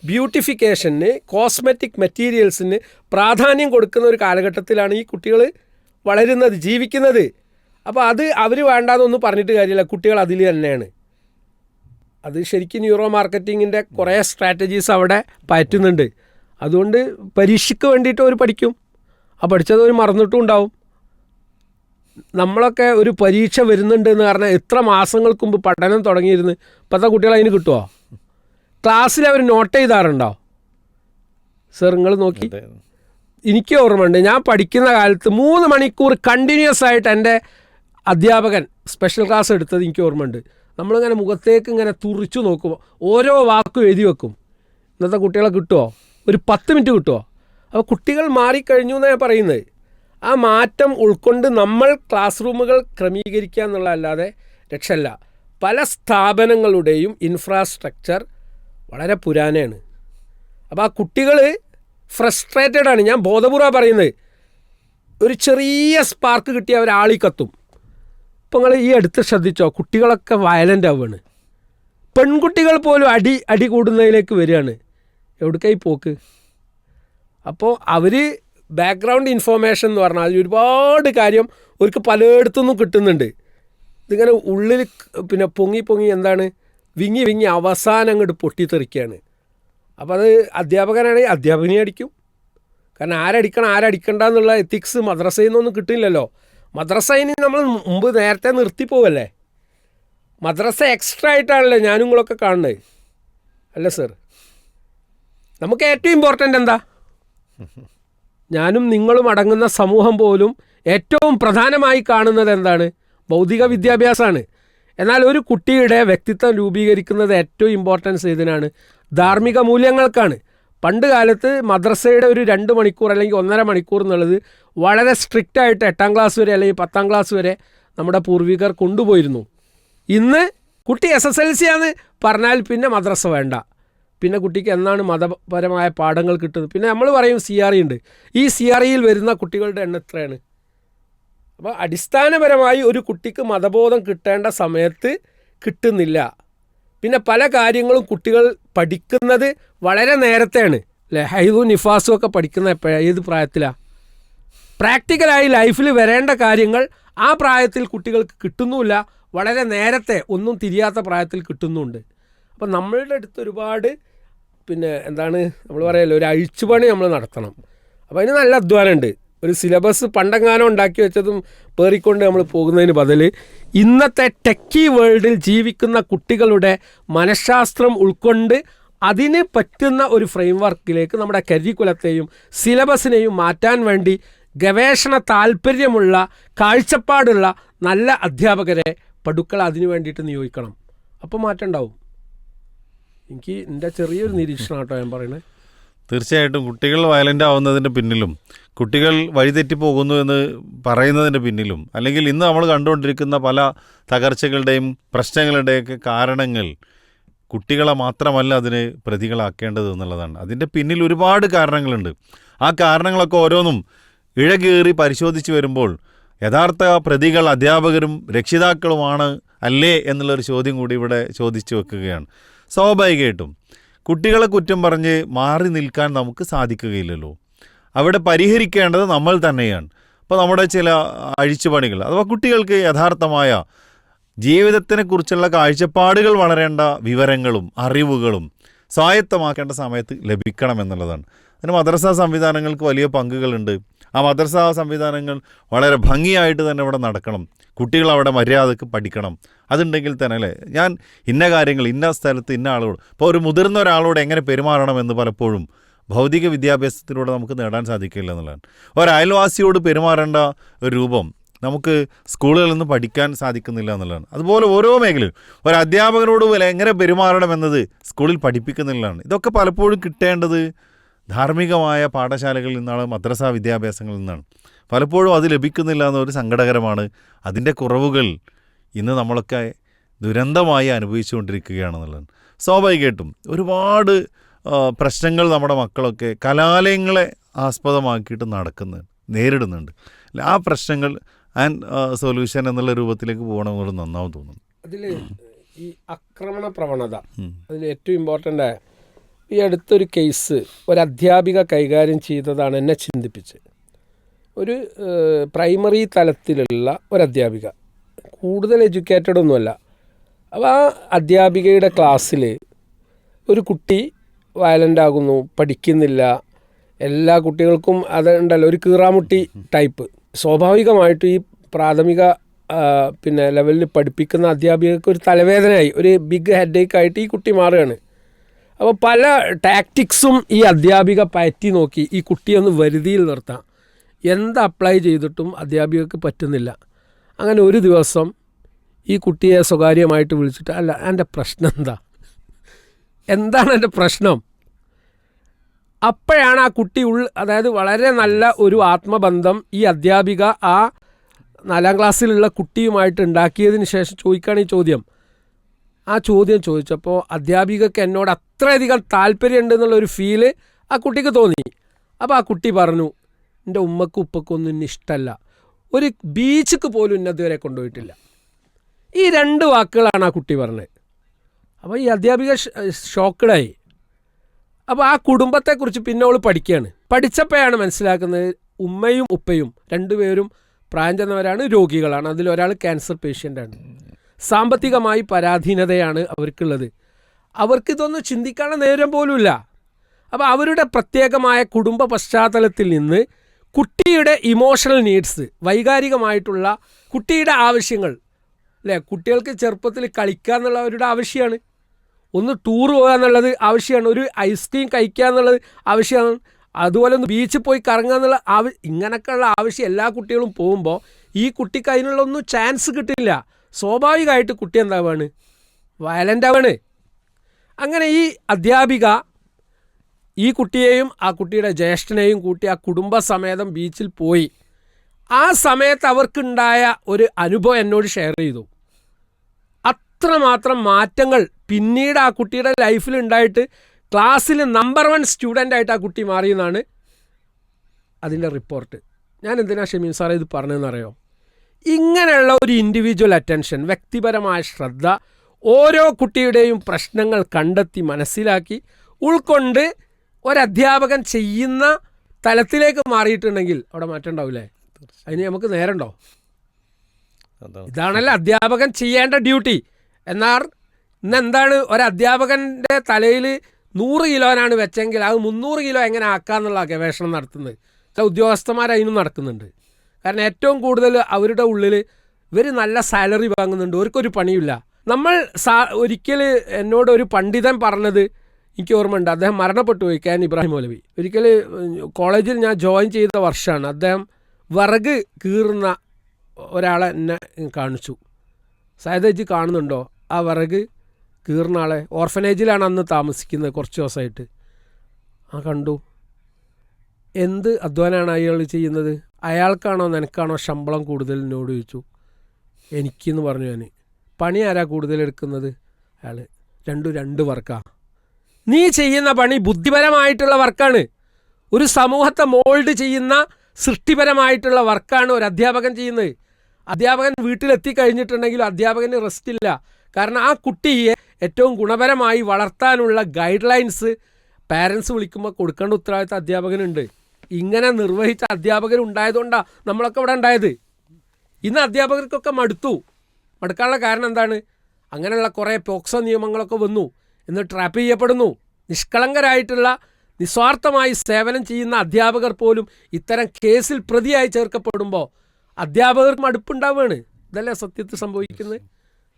ബ്യൂട്ടിഫിക്കേഷന്, കോസ്മെറ്റിക് മെറ്റീരിയൽസിന് പ്രാധാന്യം കൊടുക്കുന്ന ഒരു കാലഘട്ടത്തിലാണ് ഈ കുട്ടികൾ വളരുന്നത്, ജീവിക്കുന്നത്. അപ്പോൾ അത് അവർ വേണ്ടാന്നൊന്നും പറഞ്ഞിട്ട് കാര്യമില്ല, കുട്ടികൾ അതിൽ തന്നെയാണ്. അത് ശരിക്കും ന്യൂറോ മാർക്കറ്റിങ്ങിൻ്റെ കുറേ സ്ട്രാറ്റജീസ് അവിടെ പറ്റുന്നുണ്ട്. അതുകൊണ്ട് പരീക്ഷയ്ക്ക് വേണ്ടിയിട്ട് അവർ പഠിക്കും, ആ പഠിച്ചത് അവർ മറന്നിട്ടും ഉണ്ടാവും. നമ്മളൊക്കെ ഒരു പരീക്ഷ വരുന്നുണ്ടെന്ന് പറഞ്ഞാൽ എത്ര മാസങ്ങൾക്ക് മുമ്പ് പഠനം തുടങ്ങിയിരുന്നു. ഇപ്പോഴത്തെ കുട്ടികൾ അതിന് കിട്ടുമോ? ക്ലാസ്സിൽ അവർ നോട്ട് ചെയ്താറുണ്ടോ? സർ നിങ്ങൾ നോക്കി, എനിക്ക് ഓർമ്മയുണ്ട്, ഞാൻ പഠിക്കുന്ന കാലത്ത് 3 മണിക്കൂർ കണ്ടിന്യൂസ് ആയിട്ട് എൻ്റെ അധ്യാപകൻ സ്പെഷ്യൽ ക്ലാസ് എടുത്തത് എനിക്ക് ഓർമ്മയുണ്ട്. നമ്മളിങ്ങനെ മുഖത്തേക്ക് ഇങ്ങനെ തുറിച്ചു നോക്കുമ്പോൾ ഓരോ വാക്കും എഴുതി വെക്കും. ഇന്നത്തെ കുട്ടികളെ കിട്ടുമോ? ഒരു 10 മിനിറ്റ് കിട്ടുമോ? അപ്പോൾ കുട്ടികൾ മാറിക്കഴിഞ്ഞു എന്നാണ് പറയുന്നത്. ആ മാറ്റം ഉൾക്കൊണ്ട് നമ്മൾ ക്ലാസ് റൂമുകൾ ക്രമീകരിക്കുക എന്നുള്ളതല്ലാതെ രക്ഷയില്ല. പല സ്ഥാപനങ്ങളുടെയും ഇൻഫ്രാസ്ട്രക്ചർ വളരെ പുരാനമാണ്. അപ്പോൾ ആ കുട്ടികൾ ഫ്രസ്ട്രേറ്റഡ് ആണ്. ഞാൻ ബോധപൂർവ്വം പറയുന്നത്. ഒരു ചെറിയ സ്പാർക്ക് കിട്ടിയ ഒരാളി കത്തും. ഇപ്പോൾ നിങ്ങൾ ഈ അടുത്ത് ശ്രദ്ധിച്ചോ, കുട്ടികളൊക്കെ വയലൻ്റ് ആവുകയാണ്. പെൺകുട്ടികൾ പോലും അടി കൂടുന്നതിലേക്ക് വരികയാണ്. എവിടേക്കായി പോക്ക്? അപ്പോൾ അവർ ബാക്ക്ഗ്രൗണ്ട് ഇൻഫോർമേഷൻ എന്ന് പറഞ്ഞാൽ ഒരുപാട് കാര്യം അവർക്ക് പലയിടത്തുനിന്നും കിട്ടുന്നുണ്ട്. ഇതിങ്ങനെ ഉള്ളിൽ പിന്നെ പൊങ്ങി എന്താണ് വിങ്ങി അവസാനം അങ്ങോട്ട് പൊട്ടിത്തെറിക്കുകയാണ്. അപ്പോൾ അത് അധ്യാപകനാണെങ്കിൽ അധ്യാപകനെ അടിക്കും. കാരണം ആരടിക്കണ്ട എന്നുള്ള എത്തിക്സ് മദ്രസയിൽ നിന്നൊന്നും കിട്ടില്ലല്ലോ. മദ്രസയിൽ നമ്മൾ മുമ്പ് നേരത്തെ നിർത്തിപ്പോവല്ലേ. മദ്രസ എക്സ്ട്രാ ആയിട്ടാണല്ലോ ഞാനും നിങ്ങളൊക്കെ കാണുന്നത് അല്ലേ സർ? നമുക്ക് ഏറ്റവും ഇമ്പോർട്ടൻ്റ് എന്താ? ഞാനും നിങ്ങളും അടങ്ങുന്ന സമൂഹം പോലും ഏറ്റവും പ്രധാനമായി കാണുന്നത് എന്താണ്? ഭൗതിക വിദ്യാഭ്യാസമാണ്. എന്നാൽ ഒരു കുട്ടിയുടെ വ്യക്തിത്വം രൂപീകരിക്കുന്നത് ഏറ്റവും ഇമ്പോർട്ടൻസ് ഇതിനാണ്, ധാർമ്മിക മൂല്യങ്ങൾക്കാണ്. പണ്ട് കാലത്ത് മദ്രസയുടെ ഒരു 2 മണിക്കൂർ അല്ലെങ്കിൽ 1.5 മണിക്കൂർ എന്നുള്ളത് വളരെ സ്ട്രിക്റ്റായിട്ട് 8ാം ക്ലാസ് വരെ അല്ലെങ്കിൽ 10ാം ക്ലാസ് വരെ നമ്മുടെ പൂർവികർ കൊണ്ടുപോയിരുന്നു. ഇന്ന് കുട്ടി SSLC ആണെന്ന് പറഞ്ഞാൽ പിന്നെ മദ്രസ വേണ്ട. പിന്നെ കുട്ടിക്ക് എന്നാണ് മതപരമായ പാഠങ്ങൾ കിട്ടുന്നത്? പിന്നെ നമ്മൾ പറയും CRE ഉണ്ട്. ഈ CREയിൽ വരുന്ന കുട്ടികളുടെ എണ്ണം എത്രയാണ്? അപ്പോൾ അടിസ്ഥാനപരമായി ഒരു കുട്ടിക്ക് മതബോധം കിട്ടേണ്ട സമയത്ത് കിട്ടുന്നില്ല. പിന്നെ പല കാര്യങ്ങളും കുട്ടികൾ പഠിക്കുന്നത് വളരെ നേരത്തെയാണ് അല്ലേ. ഹൈദും നിഫാസും ഒക്കെ പഠിക്കുന്ന എപ്പോഴാണ്? ഏത് പ്രായത്തിലാണ്? പ്രാക്ടിക്കലായി ലൈഫിൽ വരേണ്ട കാര്യങ്ങൾ ആ പ്രായത്തിൽ കുട്ടികൾക്ക് കിട്ടുന്നുമില്ല. വളരെ നേരത്തെ ഒന്നും തിരിയാത്ത പ്രായത്തിൽ കിട്ടുന്നുണ്ട്. അപ്പം നമ്മളുടെ അടുത്ത് ഒരുപാട് നമ്മൾ പറയല്ലോ ഒരു അഴിച്ചുപണി നമ്മൾ നടത്തണം. അപ്പോൾ അതിന് നല്ല അധ്വാനമുണ്ട്. ഒരു സിലബസ് പണ്ടെങ്ങാനോ ഉണ്ടാക്കി വെച്ചതും പേറിക്കൊണ്ട് നമ്മൾ പോകുന്നതിന് ബദൽ ഇന്നത്തെ ടെക്കി വേൾഡിൽ ജീവിക്കുന്ന കുട്ടികളുടെ മനഃശാസ്ത്രം ഉൾക്കൊണ്ട് അതിന് പറ്റുന്ന ഒരു ഫ്രെയിം വർക്കിലേക്ക് നമ്മുടെ കരിക്കുലത്തെയും സിലബസിനെയും മാറ്റാൻ വേണ്ടി ഗവേഷണ താല്പര്യമുള്ള കാഴ്ചപ്പാടുള്ള നല്ല അധ്യാപകരെ പടുക്കൾ അതിനു വേണ്ടിയിട്ട് നിയോഗിക്കണം. അപ്പോൾ മാറ്റം ഉണ്ടാവും. എനിക്ക് എൻ്റെ ചെറിയൊരു നിരീക്ഷണം കേട്ടോ ഞാൻ പറയുന്നത്. തീർച്ചയായിട്ടും കുട്ടികൾ വയലൻ്റ് ആവുന്നതിൻ്റെ പിന്നിലും കുട്ടികൾ വഴിതെറ്റി പോകുന്നു എന്ന് പറയുന്നതിൻ്റെ പിന്നിലും അല്ലെങ്കിൽ ഇന്ന് നമ്മൾ കണ്ടുകൊണ്ടിരിക്കുന്ന പല തകർച്ചകളുടെയും പ്രശ്നങ്ങളുടെയൊക്കെ കാരണങ്ങൾ കുട്ടികളെ മാത്രമല്ല അതിന് പ്രതികളാക്കേണ്ടത് എന്നുള്ളതാണ്. അതിൻ്റെ പിന്നിൽ ഒരുപാട് കാരണങ്ങളുണ്ട്. ആ കാരണങ്ങളൊക്കെ ഓരോന്നും ഇഴകേറി പരിശോധിച്ച് വരുമ്പോൾ യഥാർത്ഥ പ്രതികൾ അധ്യാപകരും രക്ഷിതാക്കളുമാണ് അല്ലേ എന്നുള്ളൊരു ചോദ്യം കൂടി ഇവിടെ ചോദിച്ചു വെക്കുകയാണ്. സ്വാഭാവികമായിട്ടും കുട്ടികളെ കുറ്റം പറഞ്ഞ് മാറി നിൽക്കാൻ നമുക്ക് സാധിക്കുകയില്ലല്ലോ. അവിടെ പരിഹരിക്കേണ്ടത് നമ്മൾ തന്നെയാണ്. അപ്പോൾ നമ്മുടെ ചില അഴിച്ചുപണികൾ അഥവാ കുട്ടികൾക്ക് യഥാർത്ഥമായ ജീവിതത്തിനെക്കുറിച്ചുള്ള കാഴ്ചപ്പാടുകൾ വളരേണ്ട വിവരങ്ങളും അറിവുകളും സ്വായത്തമാക്കേണ്ട സമയത്ത് ലഭിക്കണമെന്നുള്ളതാണ്. അതിന് മദ്രസ സംവിധാനങ്ങൾക്ക് വലിയ പങ്കുകളുണ്ട്. ആ മദ്രസ സംവിധാനങ്ങൾ വളരെ ഭംഗിയായിട്ട് തന്നെ ഇവിടെ നടക്കണം. കുട്ടികൾ അവിടെ മര്യാദക്ക് പഠിക്കണം. അതുണ്ടെങ്കിൽ തന്നെ അല്ലേ ഞാൻ ഇന്ന കാര്യങ്ങൾ ഇന്ന സ്ഥലത്ത് ഇന്ന ആളോട് ഇപ്പോൾ ഒരു മുതിർന്ന ഒരാളോട് എങ്ങനെ പെരുമാറണമെന്ന് പലപ്പോഴും ഭൗതിക വിദ്യാഭ്യാസത്തിലൂടെ നമുക്ക് നേടാൻ സാധിക്കില്ല എന്നുള്ളതാണ്. ഒരയൽവാസിയോട് പെരുമാറേണ്ട ഒരു രൂപം നമുക്ക് സ്കൂളുകളിൽ നിന്ന് പഠിക്കാൻ സാധിക്കുന്നില്ല എന്നുള്ളതാണ്. അതുപോലെ ഓരോ മേഖലയും ഒരു അധ്യാപകനോട് എങ്ങനെ പെരുമാറണമെന്നത് സ്കൂളിൽ പഠിപ്പിക്കുന്നില്ലാണ്. ഇതൊക്കെ പലപ്പോഴും കിട്ടേണ്ടത് ധാർമ്മികമായ പാഠശാലകളിൽ നിന്നാണ്, മദ്രസ വിദ്യാഭ്യാസങ്ങളിൽ നിന്നാണ്. പലപ്പോഴും അത് ലഭിക്കുന്നില്ല എന്നൊരു സങ്കടകരമാണ്. അതിൻ്റെ കുറവുകൾ ഇന്ന് നമ്മളൊക്കെ ദുരന്തമായി അനുഭവിച്ചുകൊണ്ടിരിക്കുകയാണെന്നുള്ളതാണ്. സ്വാഭാവികമായിട്ടും ഒരുപാട് പ്രശ്നങ്ങൾ നമ്മുടെ മക്കളൊക്കെ കലാലയങ്ങളെ ആസ്പദമാക്കിയിട്ട് നേരിടുന്നുണ്ട്. ആ പ്രശ്നങ്ങൾ ആൻഡ് സൊല്യൂഷൻ എന്നുള്ള രൂപത്തിലേക്ക് പോകണമെന്ന് നന്നാവും തോന്നുന്നു. അതിൽ ഈ ആക്രമണ പ്രവണത അതിൽ ഏറ്റവും ഇമ്പോർട്ടൻ്റ്. ഈ അടുത്തൊരു കേസ് ഒരു അധ്യാപിക കൈകാര്യം ചെയ്തതാണ് എന്നെ ചിന്തിപ്പിച്ച്. ഒരു പ്രൈമറി തലത്തിലുള്ള ഒരധ്യാപിക, കൂടുതൽ എഡ്യൂക്കേറ്റഡ് ഒന്നുമല്ല. അപ്പോൾ ആ അധ്യാപികയുടെ ക്ലാസ്സിൽ ഒരു കുട്ടി വയലൻ്റ് ആകുന്നു, പഠിക്കുന്നില്ല. എല്ലാ കുട്ടികൾക്കും അതുണ്ടല്ലോ ഒരു കീറാമുട്ടി ടൈപ്പ്. സ്വാഭാവികമായിട്ടും ഈ പ്രാഥമിക ലെവലിൽ പഠിപ്പിക്കുന്ന അധ്യാപികർക്ക് ഒരു തലവേദനയായി, ഒരു ബിഗ് ഹെഡേക്ക് ആയിട്ട് ഈ കുട്ടി മാറുകയാണ്. അപ്പോൾ പല ടാക്ടിക്സും ഈ അധ്യാപിക പയറ്റി നോക്കി ഈ കുട്ടിയൊന്ന് വരുതിയിൽ നിർത്താം. എന്ത് അപ്ലൈ ചെയ്തിട്ടും അധ്യാപികക്ക് പറ്റുന്നില്ല. അങ്ങനെ ഒരു ദിവസം ഈ കുട്ടിയെ സ്വകാര്യമായിട്ട് വിളിച്ചിട്ട്, അല്ല എൻ്റെ പ്രശ്നം എന്താണ് എൻ്റെ പ്രശ്നം? അപ്പോഴാണ് ആ കുട്ടി അതായത് വളരെ നല്ല ഒരു ആത്മബന്ധം ഈ അധ്യാപിക ആ 4ാം ക്ലാസ്സിലുള്ള കുട്ടിയുമായിട്ട് ഉണ്ടാക്കിയതിന് ശേഷം ചോദിക്കുകയാണ് ഈ ചോദ്യം. ആ ചോദ്യം ചോദിച്ചപ്പോൾ അധ്യാപികക്ക് എന്നോട് അത്രയധികം താല്പര്യമുണ്ട് എന്നുള്ളൊരു ഫീല് ആ കുട്ടിക്ക് തോന്നി. അപ്പോൾ ആ കുട്ടി പറഞ്ഞു, എൻ്റെ ഉമ്മക്കും ഉപ്പക്കൊന്നും എന്നെ ഇഷ്ടമല്ല, ഒരു ബീച്ചിക്ക് പോലും എന്നെ ഇതുവരെ കൊണ്ടുപോയിട്ടില്ല. ഈ 2 വാക്കുകളാണ് ആ കുട്ടി പറഞ്ഞത്. അപ്പോൾ ഈ അധ്യാപിക ഷോക്കഡായി. അപ്പോൾ ആ കുടുംബത്തെക്കുറിച്ച് പിന്നെ അവൾ പഠിക്കുകയാണ്. പഠിച്ചപ്പോഴാണ് മനസ്സിലാക്കുന്നത് ഉമ്മയും ഉപ്പയും 2 പേരും പ്രായം ചെന്നവരാണ്, രോഗികളാണ്. അതിലൊരാൾ ക്യാൻസർ പേഷ്യൻ്റാണ്. സാമ്പത്തികമായി പരാധീനതയാണ് അവർക്കുള്ളത്. അവർക്കിതൊന്നും ചിന്തിക്കാനുള്ള നേരം പോലുമില്ല. അപ്പോൾ അവരുടെ പ്രത്യേകമായ കുടുംബ പശ്ചാത്തലത്തിൽ നിന്ന് കുട്ടിയുടെ ഇമോഷണൽ നീഡ്സ്, വൈകാരികമായിട്ടുള്ള കുട്ടിയുടെ ആവശ്യങ്ങൾ, അല്ലേ, കുട്ടികൾക്ക് ചെറുപ്പത്തിൽ കളിക്കുക എന്നുള്ള അവരുടെ ആവശ്യമാണ്. ഒന്ന് ടൂർ പോകുക എന്നുള്ളത് ആവശ്യമാണ്. ഒരു ഐസ്ക്രീം കഴിക്കുക എന്നുള്ളത് ആവശ്യമാണ്. അതുപോലെ ഒന്ന് ബീച്ചിൽ പോയി കറങ്ങുക എന്നുള്ള ഇങ്ങനെയൊക്കെയുള്ള ആവശ്യം എല്ലാ കുട്ടികളും പോകുമ്പോൾ ഈ കുട്ടിക്ക് അതിനുള്ളൊന്നും ചാൻസ് കിട്ടില്ല. സ്വാഭാവികമായിട്ട് കുട്ടി എന്താവാണ്, വയലൻ്റ് ആവാണ്. അങ്ങനെ ഈ അധ്യാപിക ഈ കുട്ടിയെയും ആ കുട്ടിയുടെ ജ്യേഷ്ഠനെയും കൂട്ടി ആ കുടുംബസമേതം ബീച്ചിൽ പോയി. ആ സമയത്ത് അവർക്കുണ്ടായ ഒരു അനുഭവം എന്നോട് ഷെയർ ചെയ്തു. അത്രമാത്രം മാറ്റങ്ങൾ പിന്നീട് ആ കുട്ടിയുടെ ലൈഫിൽ ഉണ്ടായിട്ട് ക്ലാസ്സിൽ നമ്പർ 1 സ്റ്റുഡൻ്റായിട്ട് ആ കുട്ടി മാറിയെന്നാണ് അതിൻ്റെ റിപ്പോർട്ട്. ഞാൻ എന്തിനാ ഷമീം സാറേ ഇത് പറഞ്ഞതെന്നറിയോ? ഇങ്ങനെയുള്ള ഒരു ഇൻഡിവിജ്വൽ അറ്റൻഷൻ, വ്യക്തിപരമായ ശ്രദ്ധ, ഓരോ കുട്ടിയുടെയും പ്രശ്നങ്ങൾ കണ്ടെത്തി മനസ്സിലാക്കി ഉൾക്കൊണ്ട് ഒരധ്യാപകൻ ചെയ്യുന്ന തലത്തിലേക്ക് മാറിയിട്ടുണ്ടെങ്കിൽ അവിടെ മാറ്റം ഉണ്ടാവില്ലേ? അതിന് നമുക്ക് നേരമുണ്ടോ? ഇതാണല്ലോ അധ്യാപകൻ ചെയ്യേണ്ട ഡ്യൂട്ടി. എന്നാൽ ഇന്നെന്താണ്, ഒരധ്യാപകൻ്റെ തലയിൽ 100 കിലോനാണ് വെച്ചെങ്കിൽ അത് 300 കിലോ എങ്ങനെ ആക്കാമെന്നുള്ള ഗവേഷണം നടത്തുന്നത്. ചില ഉദ്യോഗസ്ഥന്മാർ അതിനും നടക്കുന്നുണ്ട്. കാരണം ഏറ്റവും കൂടുതൽ അവരുടെ ഉള്ളിൽ ഇവർ നല്ല സാലറി വാങ്ങുന്നുണ്ട്, അവർക്കൊരു പണിയില്ല. നമ്മൾ ഒരിക്കൽ എന്നോട് ഒരു പണ്ഡിതൻ പറഞ്ഞത് എനിക്ക് ഓർമ്മയുണ്ട്. അദ്ദേഹം മരണപ്പെട്ടു പോയി, കെ. എൻ. ഇബ്രാഹിം മൗലവി. ഒരിക്കൽ കോളേജിൽ ഞാൻ ജോയിൻ ചെയ്ത വർഷമാണ്. അദ്ദേഹം വിറക് കീറുന്ന ഒരാളെ എന്നെ കാണിച്ചു. സായദേജി കാണുന്നുണ്ടോ ആ വിറക് കീറുന്ന ആളെ? ഓർഫനേജിലാണ് അന്ന് താമസിക്കുന്നത് കുറച്ച് ദിവസമായിട്ട്. ആ കണ്ടു. എന്ത് അധ്വാനമാണ് അയാൾ ചെയ്യുന്നത്? അയാൾക്കാണോ നിനക്കാണോ ശമ്പളം കൂടുതൽ എന്നോട് ചോദിച്ചു. എനിക്കെന്ന് പറഞ്ഞു ഞാൻ. പണി ആരാ കൂടുതൽ എടുക്കുന്നത്? അയാൾ. 2 വർക്കാ. നീ ചെയ്യുന്ന പണി ബുദ്ധിപരമായിട്ടുള്ള വർക്കാണ്. ഒരു സമൂഹത്തെ മോൾഡ് ചെയ്യുന്ന സൃഷ്ടിപരമായിട്ടുള്ള വർക്കാണ് ഒരു അധ്യാപകൻ ചെയ്യുന്നത്. അധ്യാപകൻ വീട്ടിലെത്തി കഴിഞ്ഞിട്ടുണ്ടെങ്കിലും അധ്യാപകന് റെസ്റ്റ് ഇല്ല. കാരണം ആ കുട്ടിയെ ഏറ്റവും ഗുണപരമായി വളർത്താനുള്ള ഗൈഡ് ലൈൻസ് പാരൻസ് വിളിക്കുമ്പോൾ കൊടുക്കേണ്ട ഉത്തരവാദിത്തം അധ്യാപകനുണ്ട്. ഇങ്ങനെ നിർവഹിച്ച അധ്യാപകരുണ്ടായതുകൊണ്ടാണ് നമ്മളൊക്കെ ഇവിടെ ഉണ്ടായത്. ഇന്ന് അധ്യാപകർക്കൊക്കെ മടുക്കാനുള്ള കാരണം എന്താണ്? അങ്ങനെയുള്ള കുറേ പോക്സോ നിയമങ്ങളൊക്കെ വന്നു. ഇന്ന് ട്രാപ്പ് ചെയ്യപ്പെടുന്നു. നിഷ്കളങ്കരായിട്ടുള്ള നിസ്വാർത്ഥമായി സേവനം ചെയ്യുന്ന അധ്യാപകർ പോലും ഇത്തരം കേസിൽ പ്രതിയായി ചേർക്കപ്പെടുമ്പോൾ അധ്യാപകർക്ക് മടുപ്പുണ്ടാവുകയാണ്. ഇതല്ലേ സത്യത്തിൽ സംഭവിക്കുന്നത്?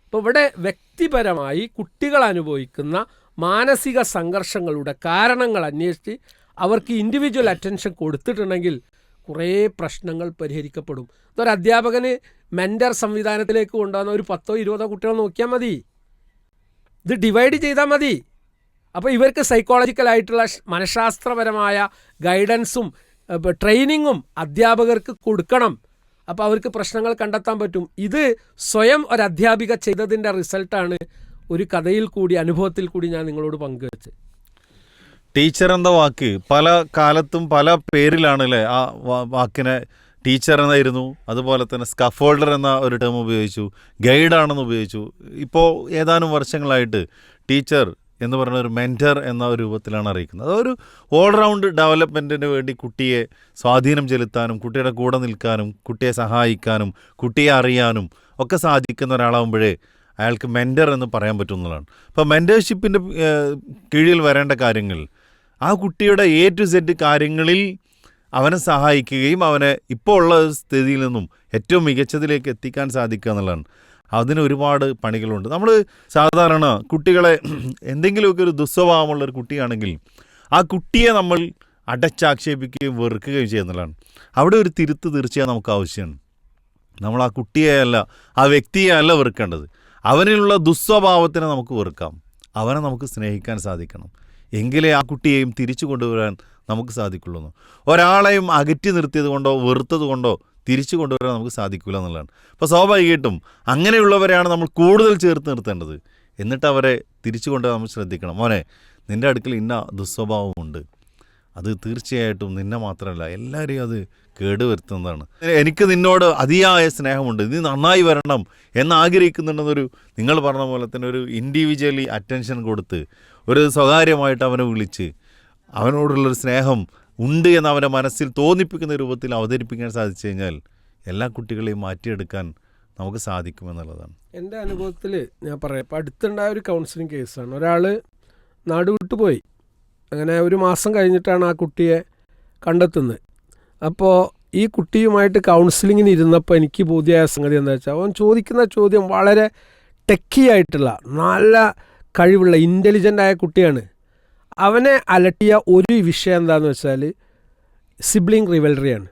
അപ്പോൾ ഇവിടെ വ്യക്തിപരമായി കുട്ടികൾ അനുഭവിക്കുന്ന മാനസിക സംഘർഷങ്ങളുടെ കാരണങ്ങൾ അന്വേഷിച്ച് അവർക്ക് ഇൻഡിവിജ്വൽ അറ്റൻഷൻ കൊടുത്തിട്ടുണ്ടെങ്കിൽ കുറേ പ്രശ്നങ്ങൾ പരിഹരിക്കപ്പെടും. ഇതൊരു അധ്യാപകന് മെൻറ്റർ സംവിധാനത്തിലേക്ക് കൊണ്ടുവന്ന ഒരു 10-20 കുട്ടികൾ നോക്കിയാൽ മതി. ഇത് ഡിവൈഡ് ചെയ്താൽ മതി. അപ്പോൾ ഇവർക്ക് സൈക്കോളജിക്കലായിട്ടുള്ള മനഃശാസ്ത്രപരമായ ഗൈഡൻസും ട്രെയിനിങ്ങും അധ്യാപകർക്ക് കൊടുക്കണം. അപ്പോൾ അവർക്ക് പ്രശ്നങ്ങൾ കണ്ടെത്താൻ പറ്റും. ഇത് സ്വയം ഒരു അധ്യാപിക ചെയ്തതിൻ്റെ റിസൾട്ടാണ് ഒരു കഥയിൽ കൂടി അനുഭവത്തിൽ കൂടി ഞാൻ നിങ്ങളോട് പങ്കുവെച്ച്. ടീച്ചർ എന്ന വാക്ക് പല കാലത്തും പല പേരിലാണ് അല്ലേ? ആ വാക്കിനെ ടീച്ചർ എന്നായിരുന്നു, അതുപോലെ തന്നെ സ്കഫോൾഡർ എന്ന ഒരു ടേം ഉപയോഗിച്ചു, ഗൈഡാണെന്ന് ഉപയോഗിച്ചു. ഇപ്പോൾ ഏതാനും വർഷങ്ങളായിട്ട് ടീച്ചർ എന്ന് പറയുന്ന ഒരു മെൻറ്റർ എന്ന ഒരു രൂപത്തിലാണ് അറിയിക്കുന്നത്. അതൊരു ഓൾറൗണ്ട് ഡെവലപ്മെൻറ്റിന് വേണ്ടി കുട്ടിയെ സ്വാധീനം ചെലുത്താനും കുട്ടിയുടെ കൂടെ നിൽക്കാനും കുട്ടിയെ സഹായിക്കാനും കുട്ടിയെ അറിയാനും ഒക്കെ സാധിക്കുന്ന ഒരാളാകുമ്പോഴേ അയാൾക്ക് മെൻറ്റർ എന്ന് പറയാൻ പറ്റുന്നതാണ്. അപ്പോൾ മെൻറ്റർഷിപ്പിൻ്റെ കീഴിൽ വരേണ്ട കാര്യങ്ങൾ ആ കുട്ടിയുടെ A to Z കാര്യങ്ങളിൽ അവനെ സഹായിക്കുകയും അവനെ ഇപ്പോൾ ഉള്ള സ്ഥിതിയിൽ നിന്നും ഏറ്റവും മികച്ചതിലേക്ക് എത്തിക്കാൻ സാധിക്കുക എന്നുള്ളതാണ്. അതിന് ഒരുപാട് പണികളുണ്ട്. നമ്മൾ സാധാരണ കുട്ടികളെ എന്തെങ്കിലുമൊക്കെ ഒരു ദുസ്വഭാവമുള്ളൊരു കുട്ടിയാണെങ്കിൽ ആ കുട്ടിയെ നമ്മൾ അടച്ചാക്ഷേപിക്കുകയും വെറുക്കുകയും ചെയ്യുന്നതാണ്. അവിടെ ഒരു തിരുത്ത് തീർച്ചയായും നമുക്ക് ആവശ്യമാണ്. നമ്മൾ ആ കുട്ടിയെയല്ല ആ വ്യക്തിയെയല്ല വെറുക്കേണ്ടത്. അവനിലുള്ള ദുസ്വഭാവത്തിനെ നമുക്ക് വെറുക്കാം, അവനെ നമുക്ക് സ്നേഹിക്കാൻ സാധിക്കണം. എങ്കിലേ ആ കുട്ടിയെയും തിരിച്ചു കൊണ്ടുവരാൻ നമുക്ക് സാധിക്കുള്ളൂ. ഒരാളെയും അകറ്റി നിർത്തിയത് കൊണ്ടോ വെറുത്തത് കൊണ്ടോ തിരിച്ചു കൊണ്ടുവരാൻ നമുക്ക് സാധിക്കില്ല എന്നുള്ളതാണ്. അപ്പോൾ സ്വാഭാവികമായിട്ടും അങ്ങനെയുള്ളവരെയാണ് നമ്മൾ കൂടുതൽ ചേർത്ത് നിർത്തേണ്ടത്. എന്നിട്ട് അവരെ തിരിച്ചു കൊണ്ടുവരാൻ നമ്മൾ ശ്രദ്ധിക്കണം. മോനെ, നിൻ്റെ അടുക്കൽ ഇന്ന ദുസ്വഭാവമുണ്ട്, അത് തീർച്ചയായിട്ടും നിന്നെ മാത്രമല്ല എല്ലാവരെയും അത് കേടുവരുത്തുന്നതാണ്. എനിക്ക് നിന്നോട് അതിയായ സ്നേഹമുണ്ട്, നീ നന്നായി വരണം എന്നാഗ്രഹിക്കുന്നുണ്ടെന്നൊരു നിങ്ങൾ പറഞ്ഞ പോലെ തന്നെ ഒരു ഇൻഡിവിജ്വലി അറ്റൻഷൻ കൊടുത്ത് ഒരു സ്വകാര്യമായിട്ട് അവനെ വിളിച്ച് അവനോടുള്ളൊരു സ്നേഹം ഉണ്ട് എന്ന് അവൻ്റെ മനസ്സിൽ തോന്നിപ്പിക്കുന്ന രൂപത്തിൽ അവതരിപ്പിക്കാൻ സാധിച്ചു കഴിഞ്ഞാൽ എല്ലാ കുട്ടികളെയും മാറ്റിയെടുക്കാൻ നമുക്ക് സാധിക്കുമെന്നുള്ളതാണ് എൻ്റെ അനുഭവത്തിൽ. ഞാൻ പറയാം, ഇപ്പം അടുത്തുണ്ടായ ഒരു കൗൺസിലിംഗ് കേസാണ്. ഒരാൾ നാട് വിട്ടു പോയി. അങ്ങനെ ഒരു മാസം കഴിഞ്ഞിട്ടാണ് ആ കുട്ടിയെ കണ്ടെത്തുന്നത്. അപ്പോൾ ഈ കുട്ടിയുമായിട്ട് കൗൺസിലിങ്ങിന് ഇരുന്നപ്പോൾ എനിക്ക് ബോധ്യമായ സംഗതി എന്താ വെച്ചാൽ, അവൻ ചോദിക്കുന്ന ചോദ്യം വളരെ ടെക്കി ആയിട്ടുള്ള നല്ല കഴിവുള്ള ഇൻ്റലിജൻ്റായ കുട്ടിയാണ്. അവനെ അലട്ടിയ ഒരു വിഷയം എന്താണെന്ന് വെച്ചാൽ സിബ്ലിംഗ് റിവൽറിയാണ്.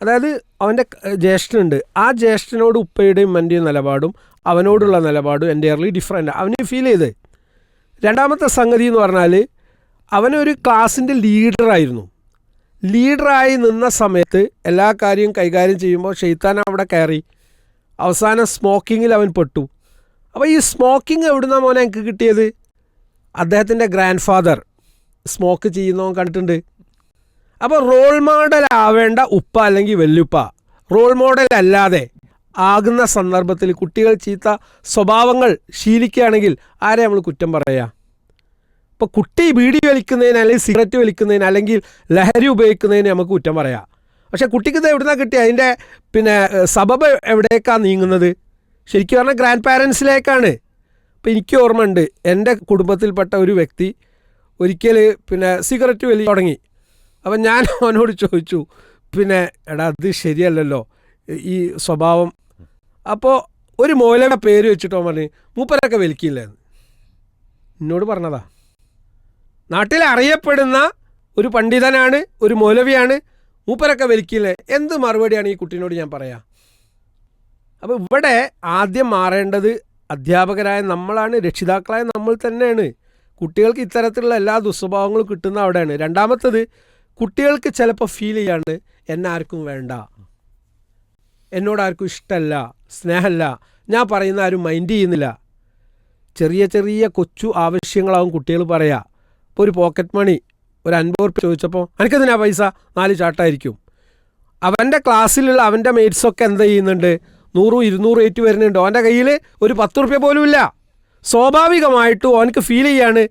അതായത് അവൻ്റെ ജ്യേഷ്ഠനുണ്ട്, ആ ജ്യേഷ്ഠനോട് ഉപ്പയുടെയും ഉമ്മൻ്റെയും നിലപാടും അവനോടുള്ള നിലപാടും എൻ്റയർലി ഡിഫറെൻ്റ് അവന് ഫീൽ ചെയ്ത്. രണ്ടാമത്തെ സംഗതി എന്ന് പറഞ്ഞാൽ അവനൊരു ക്ലാസ്സിൻ്റെ ലീഡറായിരുന്നു. ലീഡറായി നിന്ന സമയത്ത് എല്ലാ കാര്യവും കൈകാര്യം ചെയ്യുമ്പോൾ ഷെയ്ത്താൻ അവിടെ കയറി. അവസാനം സ്മോക്കിങ്ങിൽ അവൻ പെട്ടു. അപ്പോൾ ഈ സ്മോക്കിംഗ് എവിടുന്നാണ് മോനെ എനിക്ക് കിട്ടിയത്? അദ്ദേഹത്തിൻ്റെ ഗ്രാൻഡ് ഫാദർ സ്മോക്ക് ചെയ്യുന്നവൻ കണ്ടിട്ടുണ്ട്. അപ്പോൾ റോൾ മോഡൽ ആവേണ്ട ഉപ്പ അല്ലെങ്കിൽ വല്യുപ്പ റോൾ മോഡൽ അല്ലാതെ ആകുന്ന സന്ദർഭത്തിൽ കുട്ടികൾ ചീത്ത സ്വഭാവങ്ങൾ ശീലിക്കുകയാണെങ്കിൽ ആരെ നമ്മൾ കുറ്റം പറയുക? ഇപ്പോൾ കുട്ടി ബീഡി വലിക്കുന്നതിന് അല്ലെങ്കിൽ സിഗരറ്റ് വലിക്കുന്നതിന് അല്ലെങ്കിൽ ലഹരി ഉപയോഗിക്കുന്നതിന് നമുക്ക് കുറ്റം പറയാം. പക്ഷേ കുട്ടിക്ക് ഇത് എവിടുന്നാണ് കിട്ടിയ അതിൻ്റെ സബബ് എവിടേക്കാണ് നീങ്ങുന്നത്? ശരിക്കും പറഞ്ഞാൽ ഗ്രാൻഡ് പാരൻസിലേക്കാണ്. ഇപ്പോൾ എനിക്ക് ഓർമ്മയുണ്ട്, എൻ്റെ കുടുംബത്തിൽപ്പെട്ട ഒരു വ്യക്തി ഒരിക്കൽ സിഗരറ്റ് വലി തുടങ്ങി. അപ്പം ഞാൻ അവനോട് ചോദിച്ചു, എടാ അത് ശരിയല്ലല്ലോ ഈ സ്വഭാവം. അപ്പോൾ ഒരു മൗലയുടെ പേര് വെച്ചിട്ടോ പറഞ്ഞ് മൂപ്പരൊക്കെ വലിക്കില്ലെന്ന് എന്നോട് പറഞ്ഞതാ. നാട്ടിൽ അറിയപ്പെടുന്ന ഒരു പണ്ഡിതനാണ്, ഒരു മൗലവിയാണ്, മൂപ്പരൊക്കെ വലിക്കില്ലേ. എന്ത് മറുപടിയാണ് ഈ കുട്ടീനോട് ഞാൻ പറയാം? അപ്പോൾ ഇവിടെ ആദ്യം മാറേണ്ടത് അധ്യാപകരായ നമ്മളാണ്, രക്ഷിതാക്കളായ നമ്മൾ തന്നെയാണ്. കുട്ടികൾക്ക് ഇത്തരത്തിലുള്ള എല്ലാ ദുസ്വഭാവങ്ങളും കിട്ടുന്ന അവിടെയാണ്. രണ്ടാമത്തത്, കുട്ടികൾക്ക് ചിലപ്പോൾ ഫീൽ ചെയ്യാണ് എന്നെ ആർക്കും വേണ്ട, എന്നോടാർക്കും ഇഷ്ടമല്ല, സ്നേഹമല്ല, ഞാൻ പറയുന്ന ആരും മൈൻഡ് ചെയ്യുന്നില്ല. ചെറിയ ചെറിയ കൊച്ചു ആവശ്യങ്ങളാവും കുട്ടികൾ പറയുക. ഇപ്പോൾ ഒരു പോക്കറ്റ് മണി ഒരു 50 ഉറുപ്പിക ചോദിച്ചപ്പോൾ എനിക്കെന്തിനാ പൈസ 4 ചാട്ടായിരിക്കും. അവൻ്റെ ക്ലാസ്സിലുള്ള അവൻ്റെ മേറ്റ്സൊക്കെ എന്താ ചെയ്യുന്നുണ്ട്, 100, 200 ഏറ്റ് വരുന്നുണ്ട്. അവൻ്റെ കയ്യിൽ ഒരു 10 ഉറുപ്പിക പോലും ഇല്ല. സ്വാഭാവികമായിട്ടും അവനക്ക് ഫീൽ ചെയ്യാണ്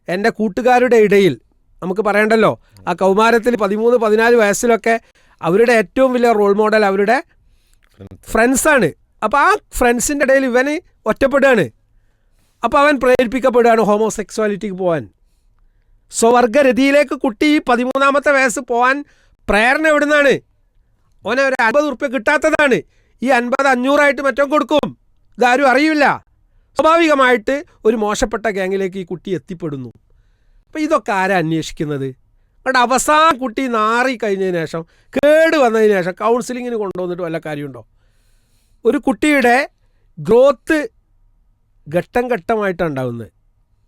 എൻ്റെ കൂട്ടുകാരുടെ ഇടയിൽ, നമുക്ക് പറയണ്ടല്ലോ, ആ കൗമാരത്തിൽ 13, 14 വയസ്സിലൊക്കെ അവരുടെ ഏറ്റവും വലിയ റോൾ മോഡൽ അവരുടെ ഫ്രണ്ട്സാണ്. അപ്പോൾ ആ ഫ്രണ്ട്സിൻ്റെ ഇടയിൽ ഇവന് ഒറ്റപ്പെടുകയാണ്. അപ്പോൾ അവൻ പ്രേരിപ്പിക്കപ്പെടുകയാണ് ഹോമോസെക്സ്വാലിറ്റിക്ക് പോകാൻ. സ്വവർഗരതിയിലേക്ക് കുട്ടി 13ാമത്തെ വയസ്സ് പോകാൻ പ്രേരണ എവിടുന്നാണ്? അവനെ ഒരു 50 ഉറുപ്പിക കിട്ടാത്തതാണ്. ഈ 50 500 മറ്റോ കൊടുക്കും, ഇതാരും അറിയില്ല. സ്വാഭാവികമായിട്ട് ഒരു മോശപ്പെട്ട ഗ്യാങ്ങിലേക്ക് ഈ കുട്ടി എത്തിപ്പെടുന്നു. അപ്പോൾ ഇതൊക്കെ ആരാ അന്വേഷിക്കുന്നത്? അവിടെ അവസാനം കുട്ടി നാറി കഴിഞ്ഞതിന് ശേഷം, കേട് വന്നതിന് ശേഷം കൗൺസിലിങ്ങിന് കൊണ്ടുവന്നിട്ട് വല്ല കാര്യമുണ്ടോ? ഒരു കുട്ടിയുടെ ഗ്രോത്ത് ഘട്ടം ഘട്ടമായിട്ടാണ് ഉണ്ടാകുന്നത്.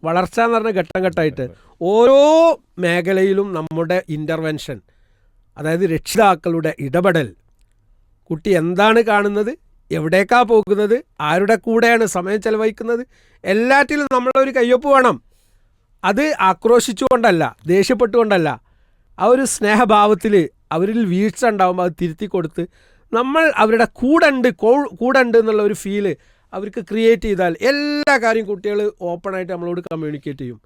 വളർച്ച എന്ന് പറഞ്ഞാൽ ഘട്ടം ഘട്ടമായിട്ട് ഓരോ മേഖലയിലും നമ്മുടെ ഇൻ്റർവെൻഷൻ, അതായത് രക്ഷിതാക്കളുടെ ഇടപെടൽ, കുട്ടി എന്താണ് കാണുന്നത്, എവിടേക്കാണ് പോകുന്നത്, ആരുടെ കൂടെയാണ് സമയം ചെലവഴിക്കുന്നത്, എല്ലാറ്റിലും നമ്മളൊരു കയ്യൊപ്പ് വേണം. അത് ആക്രോശിച്ചുകൊണ്ടല്ല, ദേഷ്യപ്പെട്ടുകൊണ്ടല്ല, ആ ഒരു സ്നേഹഭാവത്തിൽ അവരിൽ വീഴ്ച ഉണ്ടാകുമ്പോൾ അത് തിരുത്തി കൊടുത്ത് നമ്മൾ അവരുടെ കൂടെ എന്നുള്ള ഒരു ഫീല് അവർക്ക് ക്രിയേറ്റ് ചെയ്താൽ എല്ലാ കാര്യം കുട്ടികൾ ഓപ്പണായിട്ട് നമ്മളോട് കമ്മ്യൂണിക്കേറ്റ് ചെയ്യും.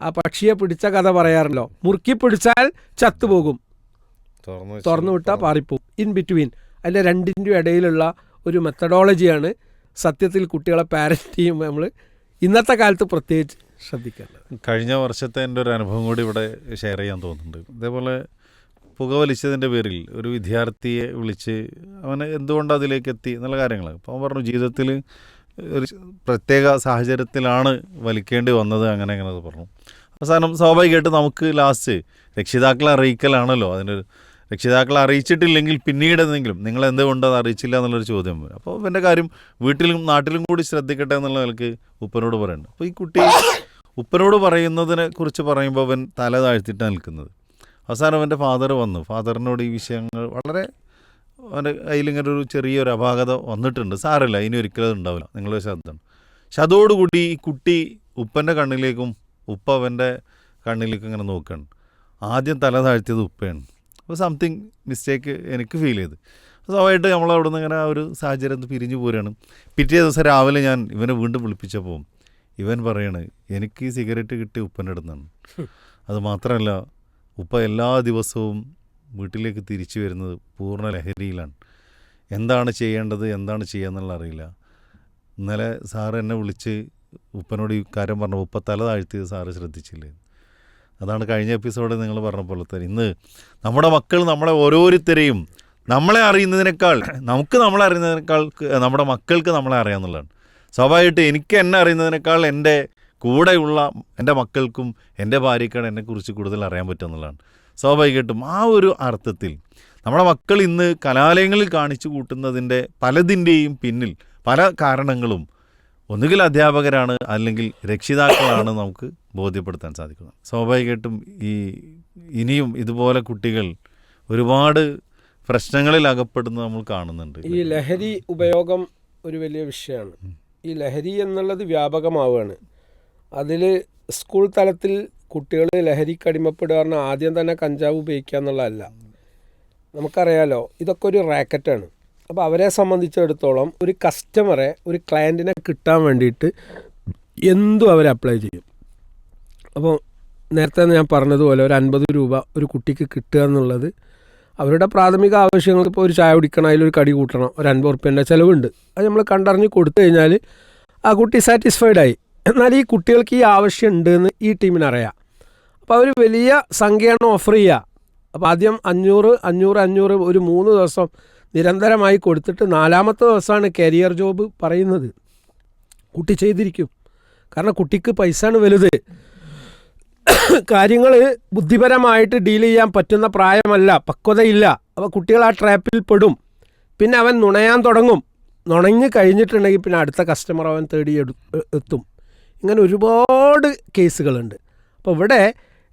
ആ പക്ഷിയെ പിടിച്ച കഥ പറയാറല്ലോ, മുറുക്കി പിടിച്ചാൽ ചത്തുപോകും, തുറന്നു വിട്ടാൽ പാറിപ്പോവും. ഇൻ ബിറ്റ്വീൻ, അതിൻ്റെ രണ്ടിൻ്റെ ഇടയിലുള്ള ഒരു മെത്തഡോളജിയാണ് സത്യത്തിൽ കുട്ടികളെ പാരൻറ്റ് ചെയ്യുമ്പോൾ നമ്മൾ ഇന്നത്തെ കാലത്ത് പ്രത്യേകിച്ച് ശ്രദ്ധിക്കേണ്ടത്. കഴിഞ്ഞ വർഷത്തെ എൻ്റെ ഒരു അനുഭവം കൂടി ഇവിടെ ഷെയർ ചെയ്യാൻ തോന്നുന്നുണ്ട്. ഇതേപോലെ പുകവലിച്ചതിൻ്റെ പേരിൽ ഒരു വിദ്യാർത്ഥിയെ വിളിച്ച് അവനെ എന്തുകൊണ്ട് അതിലേക്ക് എത്തി എന്നുള്ള കാര്യങ്ങൾ. അപ്പോൾ അവൻ പറഞ്ഞു ജീവിതത്തിൽ ഒരു പ്രത്യേക സാഹചര്യത്തിലാണ് വലിക്കേണ്ടി വന്നത്, അങ്ങനെ പറഞ്ഞു. അവസാനം സ്വാഭാവികമായിട്ട് നമുക്ക് ലാസ്റ്റ് രക്ഷിതാക്കളെ അറിയിക്കലാണല്ലോ അതിനൊരു. രക്ഷിതാക്കളെ അറിയിച്ചിട്ടില്ലെങ്കിൽ പിന്നീട് എന്തെങ്കിലും നിങ്ങൾ എന്തുകൊണ്ട് അത് അറിയിച്ചില്ല എന്നുള്ളൊരു ചോദ്യം വരും. അപ്പോൾ എൻ്റെ കാര്യം വീട്ടിലും നാട്ടിലും കൂടി ശ്രദ്ധിക്കട്ടെ എന്നുള്ള നിലക്ക് ഉപ്പനോട് പറയുന്നുണ്ട്. അപ്പോൾ ഈ കുട്ടി ഉപ്പനോട് പറയുന്നതിനെ കുറിച്ച് പറയുമ്പോൾ അവൻ തല താഴ്ത്തിയിട്ടാണ് നിൽക്കുന്നത്. അവസാനം അവൻ്റെ ഫാദർ വന്നു. ഫാദറിനോട് ഈ വിഷയങ്ങൾ വളരെ അവൻ്റെ കയ്യിലിങ്ങനെ ഒരു ചെറിയൊരു അപാകത വന്നിട്ടുണ്ട്, സാരമില്ല, ഇനി ഒരിക്കലും ഉണ്ടാവില്ല, നിങ്ങളുടെ ശ്രദ്ധയാണ്. പക്ഷെ അതോടുകൂടി ഈ കുട്ടി ഉപ്പൻ്റെ കണ്ണിലേക്കും ഉപ്പ അവൻ്റെ കണ്ണിലേക്കും ഇങ്ങനെ നോക്കുകയാണ്. ആദ്യം തല താഴ്ത്തിയത് ഉപ്പയാണ്. അപ്പോൾ സംതിങ് മിസ്റ്റേക്ക് എനിക്ക് ഫീൽ ചെയ്ത്. സ്വാഭാവികമായിട്ട് നമ്മളവിടെ നിന്ന് ഇങ്ങനെ ആ ഒരു സാഹചര്യം പിരിഞ്ഞു പോരുകയാണ്. പിറ്റേ ദിവസം രാവിലെ ഞാൻ ഇവനെ വീണ്ടും വിളിപ്പിച്ചപ്പോൾ ഇവൻ പറയാണ്, എനിക്ക് ഈ സിഗരറ്റ് കിട്ടിയ ഉപ്പൻ്റെ അടുത്താണ്. അത് മാത്രമല്ല, ഉപ്പ എല്ലാ ദിവസവും വീട്ടിലേക്ക് തിരിച്ചു വരുന്നത് പൂർണ്ണ ലഹരിയിലാണ്. എന്താണ് ചെയ്യേണ്ടത്, എന്താണ് ചെയ്യാന്നുള്ള അറിയില്ല. ഇന്നലെ സാറ് എന്നെ വിളിച്ച് ഉപ്പനോട് ഈ കാര്യം പറഞ്ഞപ്പോൾ ഉപ്പ തല താഴ്ത്തിയത് സാറ് ശ്രദ്ധിച്ചില്ലേ. അതാണ് കഴിഞ്ഞ എപ്പിസോഡ് നിങ്ങൾ പറഞ്ഞ പോലെ തന്നെ ഇന്ന് നമ്മുടെ മക്കൾ നമ്മളെ ഓരോരുത്തരെയും നമ്മളെ അറിയുന്നതിനേക്കാൾ നമ്മളെ അറിയുന്നതിനേക്കാൾ നമ്മുടെ മക്കൾക്ക് നമ്മളെ അറിയാമെന്നുള്ളതാണ്. സ്വാഭാവികമായിട്ട് എനിക്ക് എന്നെ അറിയുന്നതിനേക്കാൾ എൻ്റെ കൂടെയുള്ള എൻ്റെ മക്കൾക്കും എൻ്റെ ഭാര്യയ്ക്കാണ് എന്നെക്കുറിച്ച് കൂടുതൽ അറിയാൻ പറ്റുമെന്നുള്ളതാണ്. സ്വാഭാവികമായിട്ടും ആ ഒരു അർത്ഥത്തിൽ നമ്മുടെ മക്കൾ ഇന്ന് കലാലയങ്ങളിൽ കാണിച്ചു കൂട്ടുന്നതിൻ്റെ പലതിൻ്റെയും പിന്നിൽ പല കാരണങ്ങളും ഒന്നുകിൽ അധ്യാപകരാണ്, അല്ലെങ്കിൽ രക്ഷിതാക്കളാണ് നമുക്ക് ബോധ്യപ്പെടുത്താൻ സാധിക്കുന്നത്. സ്വാഭാവികമായിട്ടും ഇനിയും ഇതുപോലെ കുട്ടികൾ ഒരുപാട് പ്രശ്നങ്ങളിൽ അകപ്പെടുന്നത് നമ്മൾ കാണുന്നുണ്ട്. ഈ ലഹരി ഉപയോഗം ഒരു വലിയ വിഷയമാണ്. ഈ ലഹരി എന്നുള്ളത് വ്യാപകമാവുകയാണ്. അതിൽ സ്കൂൾ തലത്തിൽ കുട്ടികൾ ലഹരിക്ക് അടിമപ്പെടുക പറഞ്ഞാൽ ആദ്യം തന്നെ കഞ്ചാവ് ഉപയോഗിക്കുക എന്നുള്ളതല്ല. നമുക്കറിയാലോ, ഇതൊക്കെ ഒരു റാക്കറ്റാണ്. അപ്പോൾ അവരെ സംബന്ധിച്ചിടത്തോളം ഒരു കസ്റ്റമറെ, ഒരു ക്ലയൻറ്റിനെ കിട്ടാൻ വേണ്ടിയിട്ട് എന്തും അവർ അപ്ലൈ ചെയ്യും. അപ്പോൾ നേരത്തെ ഞാൻ പറഞ്ഞതുപോലെ ഒരു 50 രൂപ ഒരു കുട്ടിക്ക് കിട്ടുക എന്നുള്ളത് അവരുടെ പ്രാഥമിക ആവശ്യങ്ങൾക്ക്. ഇപ്പോൾ ഒരു ചായ കുടിക്കണം, അതിലൊരു കടി കൂട്ടണം, ഒരു 50 റുപ്യേൻ്റെ ചിലവുണ്ട്. അത് നമ്മൾ കണ്ടറിഞ്ഞ് കൊടുത്തു കഴിഞ്ഞാൽ ആ കുട്ടി സാറ്റിസ്ഫൈഡായി. എന്നാൽ ഈ കുട്ടികൾക്ക് ഈ ആവശ്യം ഉണ്ടെന്ന് ഈ ടീമിനറിയാം. അപ്പോൾ അവർ വലിയ സംഖ്യയാണ് ഓഫർ ചെയ്യുക. അപ്പോൾ ആദ്യം 500 ഒരു 3 ദിവസം നിരന്തരമായി കൊടുത്തിട്ട് 4ാമത്തെ ദിവസമാണ് കരിയർ ജോബ് പറയുന്നത്. കുട്ടി ചെയ്തിരിക്കും. കാരണം കുട്ടിക്ക് പൈസയാണ് വലുത്. കാര്യങ്ങൾ ബുദ്ധിപരമായിട്ട് ഡീൽ ചെയ്യാൻ പറ്റുന്ന പ്രായമല്ല, പക്വതയില്ല. അപ്പോൾ കുട്ടികൾ ആ ട്രാപ്പിൽ പെടും. പിന്നെ അവൻ നുണയാൻ തുടങ്ങും. നുണഞ്ഞ് കഴിഞ്ഞിട്ടുണ്ടെങ്കിൽ പിന്നെ അടുത്ത കസ്റ്റമർ അവൻ തേടി എത്തും. ഇങ്ങനെ ഒരുപാട് കേസുകളുണ്ട്. അപ്പോൾ ഇവിടെ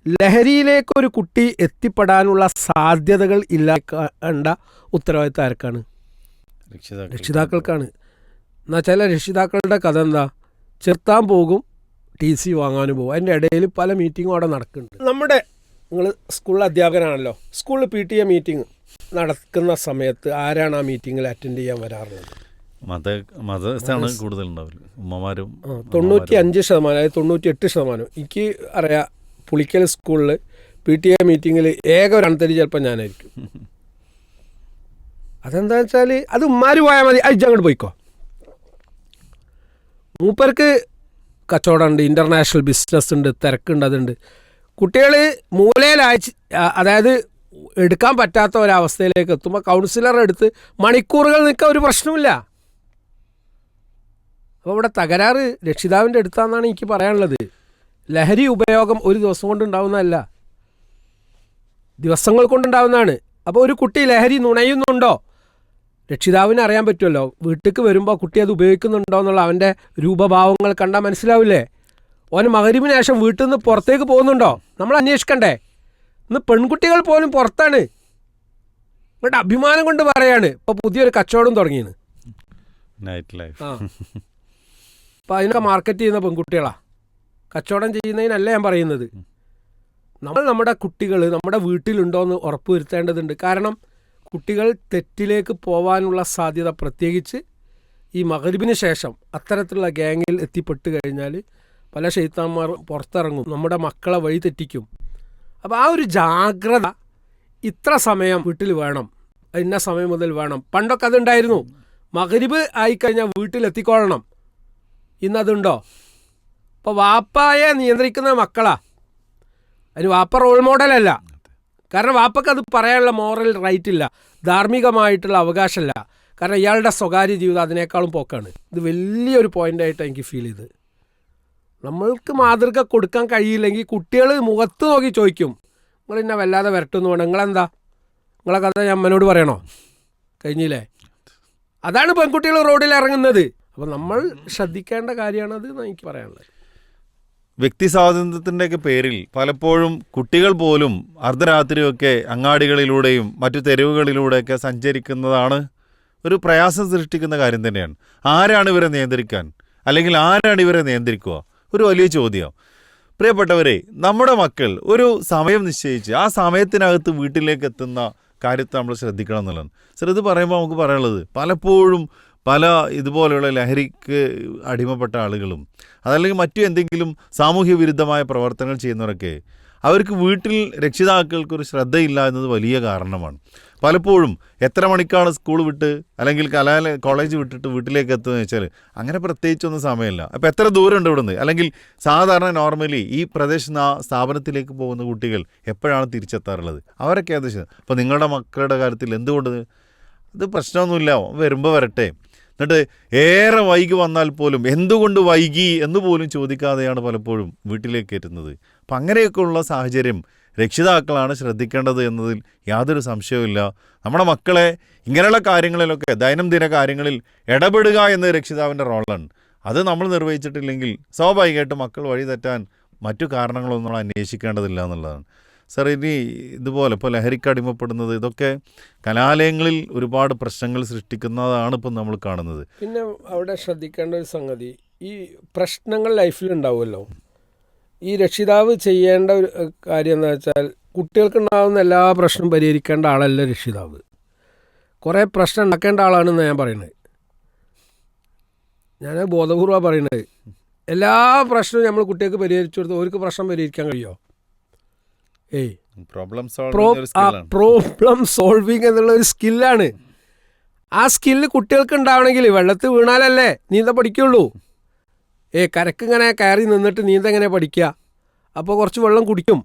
ലഹരിയിലേക്കൊരു കുട്ടി എത്തിപ്പെടാനുള്ള സാധ്യതകൾ ഇല്ലാണ്ട ഉത്തരവാദിത്തം ആർക്കാണ്? രക്ഷിതാക്കൾക്കാണ്. എന്നാൽ ചില രക്ഷിതാക്കളുടെ കഥ എന്താ, ചെറുത്താൻ പോകും, TC വാങ്ങാനും പോകും. അതിൻ്റെ ഇടയിൽ പല മീറ്റിങ്ങും അവിടെ നടക്കുന്നുണ്ട്. നിങ്ങൾ സ്കൂളിൽ അധ്യാപകനാണല്ലോ, സ്കൂളിൽ PTA മീറ്റിംഗ് നടക്കുന്ന സമയത്ത് ആരാണ് ആ മീറ്റിങ്ങിൽ അറ്റൻഡ് ചെയ്യാൻ വരാറുള്ളത്? മതസ്ഥാണ് കൂടുതലുണ്ടാവില്ല, ഉമ്മമാരും. 95%, അതായത് 98%. എനിക്ക് അറിയാം, പുളിക്കൽ സ്കൂളിൽ PTA മീറ്റിങ്ങിൽ ഏക ഒരു അണത്തരി ചിലപ്പോൾ ഞാനായിരിക്കും. അതെന്താ വെച്ചാൽ അത് ഉമ്മാർ പോയാൽ മതി, അങ്ങോട്ട് പോയിക്കോ. മൂപ്പർക്ക് കച്ചവടമുണ്ട്, ഇൻ്റർനാഷണൽ ബിസിനസ് ഉണ്ട്, തിരക്കുണ്ട്, അതുണ്ട്. കുട്ടികൾ മൂലയിലായി, അതായത് എടുക്കാൻ പറ്റാത്ത ഒരവസ്ഥയിലേക്ക് എത്തുമ്പോൾ കൗൺസിലറെ എടുത്ത് മണിക്കൂറുകൾ നിൽക്കാൻ ഒരു പ്രശ്നമില്ല. അപ്പോൾ ഇവിടെ തകരാറ് രക്ഷിതാവിൻ്റെ അടുത്താണെന്നാണ് എനിക്ക് പറയാനുള്ളത്. ലഹരി ഉപയോഗം ഒരു ദിവസം കൊണ്ടുണ്ടാവുന്നതല്ല, ദിവസങ്ങൾ കൊണ്ടുണ്ടാവുന്നതാണ്. അപ്പോൾ ഒരു കുട്ടി ലഹരി നുണയുന്നുണ്ടോ, രക്ഷിതാവിന് അറിയാൻ പറ്റുമല്ലോ. വീട്ടിലേക്ക് വരുമ്പോൾ കുട്ടി അത് ഉപയോഗിക്കുന്നുണ്ടോ എന്നുള്ള അവൻ്റെ രൂപഭാവങ്ങൾ കണ്ടാൽ മനസ്സിലാവില്ലേ. ഓന് മഗ്‌രിബിന് ശേഷം വീട്ടിൽ നിന്ന് പുറത്തേക്ക് പോകുന്നുണ്ടോ, നമ്മൾ അന്വേഷിക്കണ്ടേ? ഇന്ന് പെൺകുട്ടികൾ പോലും പുറത്താണ്. ഇവിടെ അഭിമാനം കൊണ്ട് പറയാണ്, ഇപ്പോൾ പുതിയൊരു കച്ചവടം തുടങ്ങിയാണ്. അപ്പോൾ അതിനൊക്കെ മാർക്കറ്റ് ചെയ്യുന്ന പെൺകുട്ടികളാണ്. കച്ചവടം ചെയ്യുന്നതിനല്ല ഞാൻ പറയുന്നത്. നമ്മുടെ കുട്ടികൾ നമ്മുടെ വീട്ടിലുണ്ടോ എന്ന് ഉറപ്പ് വരുത്തേണ്ടതുണ്ട്. കാരണം കുട്ടികൾ തെറ്റിലേക്ക് പോകാനുള്ള സാധ്യത, പ്രത്യേകിച്ച് ഈ മഗ്‌രിബിന് ശേഷം അത്തരത്തിലുള്ള ഗ്യാങ്ങിൽ എത്തിപ്പെട്ട് കഴിഞ്ഞാൽ പല ശൈത്താന്മാരും പുറത്തിറങ്ങും, നമ്മുടെ മക്കളെ വഴി തെറ്റിക്കും. അപ്പോൾ ആ ഒരു ജാഗ്രത ഇത്ര സമയം വീട്ടിൽ വേണം, ഇന്ന സമയം മുതൽ വേണം. പണ്ടൊക്കെ അതുണ്ടായിരുന്നു, മഗ്‌രിബ് ആയിക്കഴിഞ്ഞാൽ വീട്ടിലെത്തിക്കൊള്ളണം. ഇന്നതുണ്ടോ? ഇപ്പോൾ വാപ്പയെ നിയന്ത്രിക്കുന്ന മക്കളാ. അതിന് വാപ്പ റോൾ മോഡലല്ല. കാരണം വാപ്പക്ക് അത് പറയാനുള്ള മോറൽ റൈറ്റ് ഇല്ല, ധാർമ്മികമായിട്ടുള്ള അവകാശമല്ല. കാരണം ഇയാളുടെ സ്വകാര്യ ജീവിതം അതിനേക്കാളും പോക്കാണ്. ഇത് വലിയൊരു പോയിൻ്റായിട്ട് എനിക്ക് ഫീൽ ചെയ്ത്. നമ്മൾക്ക് മാതൃക കൊടുക്കാൻ കഴിയില്ലെങ്കിൽ കുട്ടികൾ മുഖത്ത് നോക്കി ചോദിക്കും, നിങ്ങൾ എന്നെ വല്ലാതെ വരട്ടുന്നു വേണം, നിങ്ങളെന്താ, നിങ്ങളെ കഥ ഞാൻ അമ്മനോട് പറയണോ? കഴിഞ്ഞില്ലേ? അതാണ് പെൺകുട്ടികൾ റോഡിൽ ഇറങ്ങുന്നത്. അപ്പോൾ നമ്മൾ ശ്രദ്ധിക്കേണ്ട കാര്യമാണത് എന്ന് എനിക്ക് പറയാനുള്ളത്. വ്യക്തി സ്വാതന്ത്ര്യത്തിൻ്റെയൊക്കെ പേരിൽ പലപ്പോഴും കുട്ടികൾ പോലും അർദ്ധരാത്രിയൊക്കെ അങ്ങാടികളിലൂടെയും മറ്റു തെരുവുകളിലൂടെയൊക്കെ സഞ്ചരിക്കുന്നതാണ് ഒരു പ്രയാസം സൃഷ്ടിക്കുന്ന കാര്യം തന്നെയാണ്. ആരാണ് ഇവരെ നിയന്ത്രിക്കാൻ, അല്ലെങ്കിൽ ആരാണ് ഇവരെ നിയന്ത്രിക്കുക? ഒരു വലിയ ചോദ്യം. പ്രിയപ്പെട്ടവരെ, നമ്മുടെ മക്കൾ ഒരു സമയം നിശ്ചയിച്ച് ആ സമയത്തിനകത്ത് വീട്ടിലേക്ക് എത്തുന്ന കാര്യത്തെ നമ്മൾ ശ്രദ്ധിക്കണം എന്നുള്ളതാണ്. സർ, ഇത് പറയുമ്പോൾ നമുക്ക് പറയാനുള്ളത് പലപ്പോഴും പല ഇതുപോലെയുള്ള ലഹരിക്ക് അടിമപ്പെട്ട ആളുകളും അതല്ലെങ്കിൽ മറ്റു എന്തെങ്കിലും സാമൂഹ്യ വിരുദ്ധമായ പ്രവർത്തനങ്ങൾ ചെയ്യുന്നവരൊക്കെ അവർക്ക് വീട്ടിൽ രക്ഷിതാക്കൾക്കൊരു ശ്രദ്ധയില്ല എന്നത് വലിയ കാരണമാണ്. പലപ്പോഴും എത്ര മണിക്കാണ് സ്കൂൾ വിട്ട് അല്ലെങ്കിൽ കോളേജ് വിട്ടിട്ട് വീട്ടിലേക്ക് എത്തുന്നത് വെച്ചാൽ അങ്ങനെ പ്രത്യേകിച്ചൊന്നും സമയമില്ല. അപ്പോൾ എത്ര ദൂരമുണ്ട് ഇവിടുന്ന്, അല്ലെങ്കിൽ സാധാരണ നോർമലി ഈ പ്രദേശത്ത് ആ സ്ഥാപനത്തിലേക്ക് പോകുന്ന കുട്ടികൾ എപ്പോഴാണ് തിരിച്ചെത്താറുള്ളത്? അവരൊക്കെ ഏകദേശം. അപ്പോൾ നിങ്ങളുടെ മക്കളുടെ കാര്യത്തിൽ എന്തുകൊണ്ട് ഇത് പ്രശ്നമൊന്നുമില്ല, വരുമ്പോൾ വരട്ടെ, എന്നിട്ട് ഏറെ വൈകി വന്നാൽ പോലും എന്തുകൊണ്ട് വൈകി എന്ന് പോലും ചോദിക്കാതെയാണ് പലപ്പോഴും വീട്ടിലേക്ക് എത്തുന്നത്. അപ്പം അങ്ങനെയൊക്കെയുള്ള സാഹചര്യം രക്ഷിതാക്കളാണ് ശ്രദ്ധിക്കേണ്ടത് എന്നതിൽ യാതൊരു സംശയവുമില്ല. നമ്മുടെ മക്കളെ ഇങ്ങനെയുള്ള കാര്യങ്ങളിലൊക്കെ ദൈനംദിന കാര്യങ്ങളിൽ ഇടപെടുക എന്നത് രക്ഷിതാവിൻ്റെ റോളാണ്. അത് നമ്മൾ നിർവഹിച്ചിട്ടില്ലെങ്കിൽ സ്വാഭാവികമായിട്ടും മക്കൾ വഴി തെറ്റാൻ മറ്റു കാരണങ്ങളൊന്നും നമ്മൾ അന്വേഷിക്കേണ്ടതില്ല എന്നുള്ളതാണ്. സർ, ഇനി ഇതുപോലെ ഇപ്പോൾ ലഹരിക്ക് അടിമപ്പെടുന്നത് ഇതൊക്കെ കലാലയങ്ങളിൽ ഒരുപാട് പ്രശ്നങ്ങൾ സൃഷ്ടിക്കുന്നതാണ് ഇപ്പം നമ്മൾ കാണുന്നത്. പിന്നെ അവിടെ ശ്രദ്ധിക്കേണ്ട ഒരു സംഗതി, ഈ പ്രശ്നങ്ങൾ ലൈഫിലുണ്ടാവുമല്ലോ. ഈ രക്ഷിതാവ് ചെയ്യേണ്ട ഒരു കാര്യം എന്താ വെച്ചാൽ, കുട്ടികൾക്കുണ്ടാകുന്ന എല്ലാ പ്രശ്നവും പരിഹരിക്കേണ്ട ആളല്ല രക്ഷിതാവ്. കുറേ പ്രശ്നം ഉണ്ടാക്കേണ്ട ആളാണെന്ന് ഞാൻ പറയുന്നത്. ഞാൻ ബോധപൂർവ്വം പറയുന്നത്. എല്ലാ പ്രശ്നവും നമ്മൾ കുട്ടികൾക്ക് പരിഹരിച്ചു കൊടുത്ത് അവർക്ക് പ്രശ്നം പരിഹരിക്കാൻ കഴിയുമോ? പ്രോബ്ലം സോൾവിങ് എന്നുള്ള ഒരു സ്കില്ലാണ്. ആ സ്കില്ല് കുട്ടികൾക്ക് ഉണ്ടാവണമെങ്കിൽ വെള്ളത്തിൽ വീണാലല്ലേ നീന്ത പഠിക്കുള്ളൂ. കരക്ക് ഇങ്ങനെ കയറി നിന്നിട്ട് നീന്ത എങ്ങനെ പഠിക്കുക? അപ്പോൾ കുറച്ച് വെള്ളം കുടിക്കും.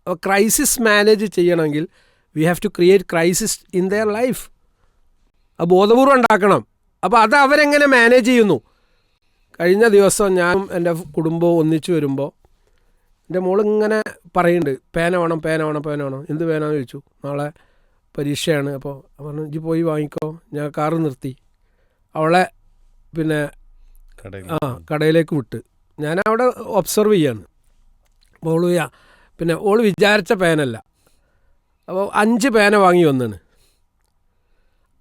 അപ്പോൾ ക്രൈസിസ് മാനേജ് ചെയ്യണമെങ്കിൽ we have to create crisis in their life. അത് ബോധപൂർവ്വം ഉണ്ടാക്കണം. അപ്പോൾ അത് അവരെങ്ങനെ മാനേജ് ചെയ്യുന്നു? കഴിഞ്ഞ ദിവസം ഞാനും എൻ്റെ കുടുംബവും ഒന്നിച്ച് വരുമ്പോൾ എൻ്റെ മോൾ ഇങ്ങനെ പറയുന്നുണ്ട്, പേന വേണം, പേന വേണം, പേന വേണം. എന്ത് പേനാന്ന് ചോദിച്ചു. നാളെ പരീക്ഷയാണ്. അപ്പോൾ പറഞ്ഞു, ഇജ്ജ് പോയി വാങ്ങിക്കോ. ഞാൻ കാറ് നിർത്തി അവളെ പിന്നെ കടയിലേക്ക് വിട്ട് ഞാൻ അവിടെ ഒബ്സർവ് ചെയ്യാണ്. അപ്പോൾ പിന്നെ ഓൾ വിചാരിച്ച പേനല്ല. അപ്പോൾ 5 പേന വാങ്ങി വന്നാണ്.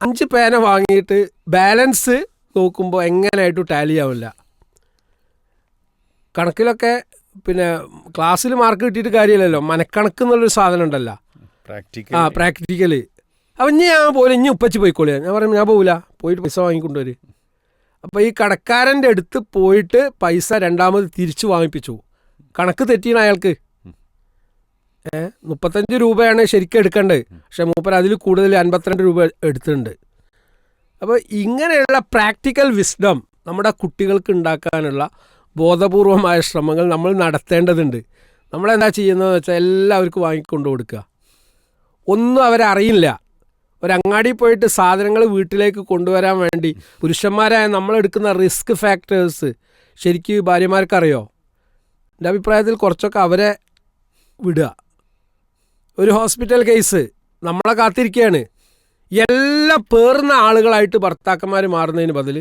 5 പേന വാങ്ങിയിട്ട് ബാലൻസ് നോക്കുമ്പോൾ എങ്ങനെയായിട്ടും ടാലി ആവില്ല. കണക്കിലൊക്കെ പിന്നെ ക്ലാസ്സിൽ മാർക്ക് കിട്ടിയിട്ട് കാര്യമില്ലല്ലോ, മനക്കണക്ക് എന്നുള്ളൊരു സാധനം ഉണ്ടല്ലോ, പ്രാക്ടിക്കല്. അപ്പം ഞാൻ പോലും ഇനി ഉപ്പച്ച് പോയിക്കോളിയാ. ഞാൻ പറയും ഞാൻ പോകില്ല, പോയിട്ട് പൈസ വാങ്ങിക്കൊണ്ടുവരും. അപ്പോൾ ഈ കടക്കാരൻ്റെ അടുത്ത് പോയിട്ട് പൈസ രണ്ടാമത് തിരിച്ചു വാങ്ങിപ്പിച്ചു. കണക്ക് തെറ്റിയാണ് അയാൾക്ക്. 35 രൂപയാണ് ശരിക്കും എടുക്കേണ്ടത്, പക്ഷെ മൂപ്പർ അതിൽ കൂടുതൽ 52 രൂപ എടുത്തിട്ടുണ്ട്. അപ്പോൾ ഇങ്ങനെയുള്ള പ്രാക്ടിക്കൽ വിസ്ഡം നമ്മുടെ കുട്ടികൾക്ക് ഉണ്ടാക്കാനുള്ള ബോധപൂർവമായ ശ്രമങ്ങൾ നമ്മൾ നടത്തേണ്ടതുണ്ട്. നമ്മളെന്താ ചെയ്യുന്നതെന്ന് വെച്ചാൽ എല്ലാവർക്കും വാങ്ങിക്കൊണ്ട് കൊടുക്കുക. ഒന്നും അവരറിയില്ല. ഒരങ്ങാടി പോയിട്ട് സാധനങ്ങൾ വീട്ടിലേക്ക് കൊണ്ടുവരാൻ വേണ്ടി പുരുഷന്മാരായ നമ്മളെടുക്കുന്ന റിസ്ക് ഫാക്ടേഴ്സ് ശരിക്കും ഭാര്യമാർക്കറിയോ? എൻ്റെ അഭിപ്രായത്തിൽ കുറച്ചൊക്കെ അവരെ വിടുക. ഒരു ഹോസ്പിറ്റൽ കേസ് നമ്മളെ കാത്തിരിക്കുകയാണ്. എല്ലാം പേറുന്ന ആളുകളായിട്ട് ഭർത്താക്കന്മാർ മാറുന്നതിന് ബദൽ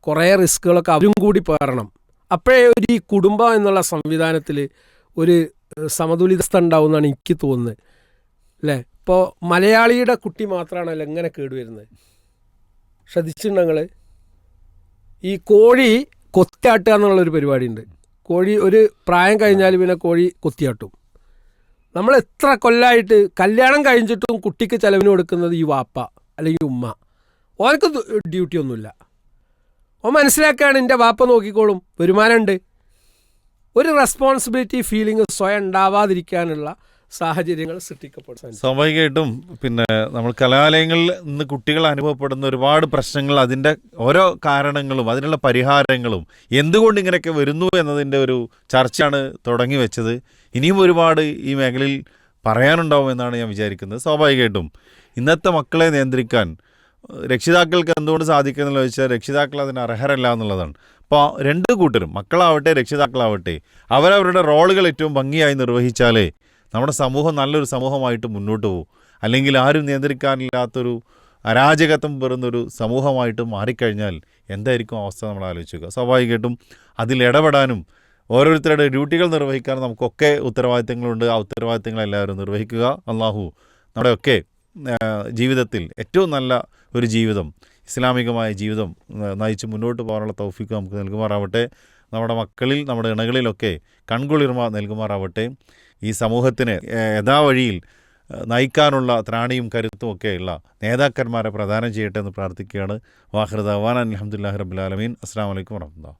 കുറേ റിസ്കുകളൊക്കെ അവരും കൂടി പേറണം. അപ്പോഴേ ഒരു ഈ കുടുംബം എന്നുള്ള സംവിധാനത്തിൽ ഒരു സമതുലിതസ്ഥ ഉണ്ടാവുമെന്നാണ് എനിക്ക് തോന്നുന്നത്, അല്ലേ? ഇപ്പോൾ മലയാളിയുടെ കുട്ടി മാത്രമാണല്ലോ എങ്ങനെ കേടുവരുന്നത്. ശ്രദ്ധിച്ചിട്ടുണ്ടെങ്കിൽ ഈ കോഴി കൊത്തിയാട്ടുക എന്നുള്ളൊരു പരിപാടിയുണ്ട്. കോഴി ഒരു പ്രായം കഴിഞ്ഞാൽ പിന്നെ കോഴി കൊത്തിയാട്ടും. നമ്മൾ എത്ര കൊല്ലമായിട്ട് കല്യാണം കഴിഞ്ഞിട്ടും കുട്ടിക്ക് ചിലവിന് കൊടുക്കുന്നത് ഈ വാപ്പ അല്ലെങ്കിൽ ഉമ്മ. ഓനക്ക് ഡ്യൂട്ടി ഒന്നുമില്ല. ഓൻ മനസ്സിലാക്കുകയാണ് എൻ്റെ വാപ്പ നോക്കിക്കോളും, വരുമാനമുണ്ട്. ഒരു റെസ്പോൺസിബിലിറ്റി ഫീലിംഗ് സ്വയം ഉണ്ടാവാതിരിക്കാനുള്ള സാഹചര്യങ്ങൾ സൃഷ്ടിക്കപ്പെടും. സ്വാഭാവികമായിട്ടും പിന്നെ നമ്മൾ കലാലയങ്ങളിൽ നിന്ന് കുട്ടികൾ അനുഭവപ്പെടുന്ന ഒരുപാട് പ്രശ്നങ്ങൾ, അതിൻ്റെ ഓരോ കാരണങ്ങളും അതിനുള്ള പരിഹാരങ്ങളും എന്തുകൊണ്ട് ഇങ്ങനെയൊക്കെ വരുന്നു എന്നതിൻ്റെ ഒരു ചർച്ചയാണ് തുടങ്ങി വെച്ചത്. ഇനിയും ഒരുപാട് ഈ മേഖലയിൽ പറയാനുണ്ടാവും എന്നാണ് ഞാൻ വിചാരിക്കുന്നത്. സ്വാഭാവികമായിട്ടും ഇന്നത്തെ മക്കളെ നിയന്ത്രിക്കാൻ രക്ഷിതാക്കൾക്ക് എന്തുകൊണ്ട് സാധിക്കുന്നില്ല വെച്ചാൽ രക്ഷിതാക്കൾ അതിന് അർഹരല്ല എന്നുള്ളതാണ്. അപ്പോൾ 2 കൂട്ടരും, മക്കളാവട്ടെ രക്ഷിതാക്കളാവട്ടെ, അവരവരുടെ റോളുകൾ ഏറ്റവും ഭംഗിയായി നിർവഹിച്ചാലേ നമ്മുടെ സമൂഹം നല്ലൊരു സമൂഹമായിട്ട് മുന്നോട്ട് പോകും. അല്ലെങ്കിൽ ആരും നിയന്ത്രിക്കാനില്ലാത്തൊരു അരാജകത്വം പെറുന്നൊരു സമൂഹമായിട്ട് മാറിക്കഴിഞ്ഞാൽ എന്തായിരിക്കും അവസ്ഥ നമ്മൾ ആലോചിക്കുക. സ്വാഭാവികമായിട്ടും അതിൽ ഇടപെടാനും ഓരോരുത്തരുടെ ഡ്യൂട്ടികൾ നിർവഹിക്കാൻ നമുക്കൊക്കെ ഉത്തരവാദിത്തങ്ങളുണ്ട്. ആ ഉത്തരവാദിത്തങ്ങൾ എല്ലാവരും നിർവഹിക്കുക. അള്ളാഹു നമ്മുടെയൊക്കെ ജീവിതത്തിൽ ഏറ്റവും നല്ല ഒരു ജീവിതം, ഇസ്ലാമികമായ ജീവിതം നയിച്ച് മുന്നോട്ട് പോകാനുള്ള തൗഫീക്ക് നമുക്ക് നൽകുമാറാവട്ടെ. നമ്മുടെ മക്കളിൽ, നമ്മുടെ ഇണകളിലൊക്കെ കൺകുളിർമ നൽകുമാറാവട്ടെ. ഈ സമൂഹത്തിന് യഥാവഴിയിൽ നയിക്കാനുള്ള ത്രാണിയും കരുത്തും ഒക്കെയുള്ള നേതാക്കന്മാരെ പ്രദാനം ചെയ്യട്ടെ എന്ന് പ്രാർത്ഥിക്കുകയാണ്. വാഖിറു ദഅ്വാനാ അൽഹംദുലില്ലാഹി റബ്ബിൽ ആലമീൻ. അസ്സലാമു അലൈക്കും വറഹ്മത്തുള്ളാഹി.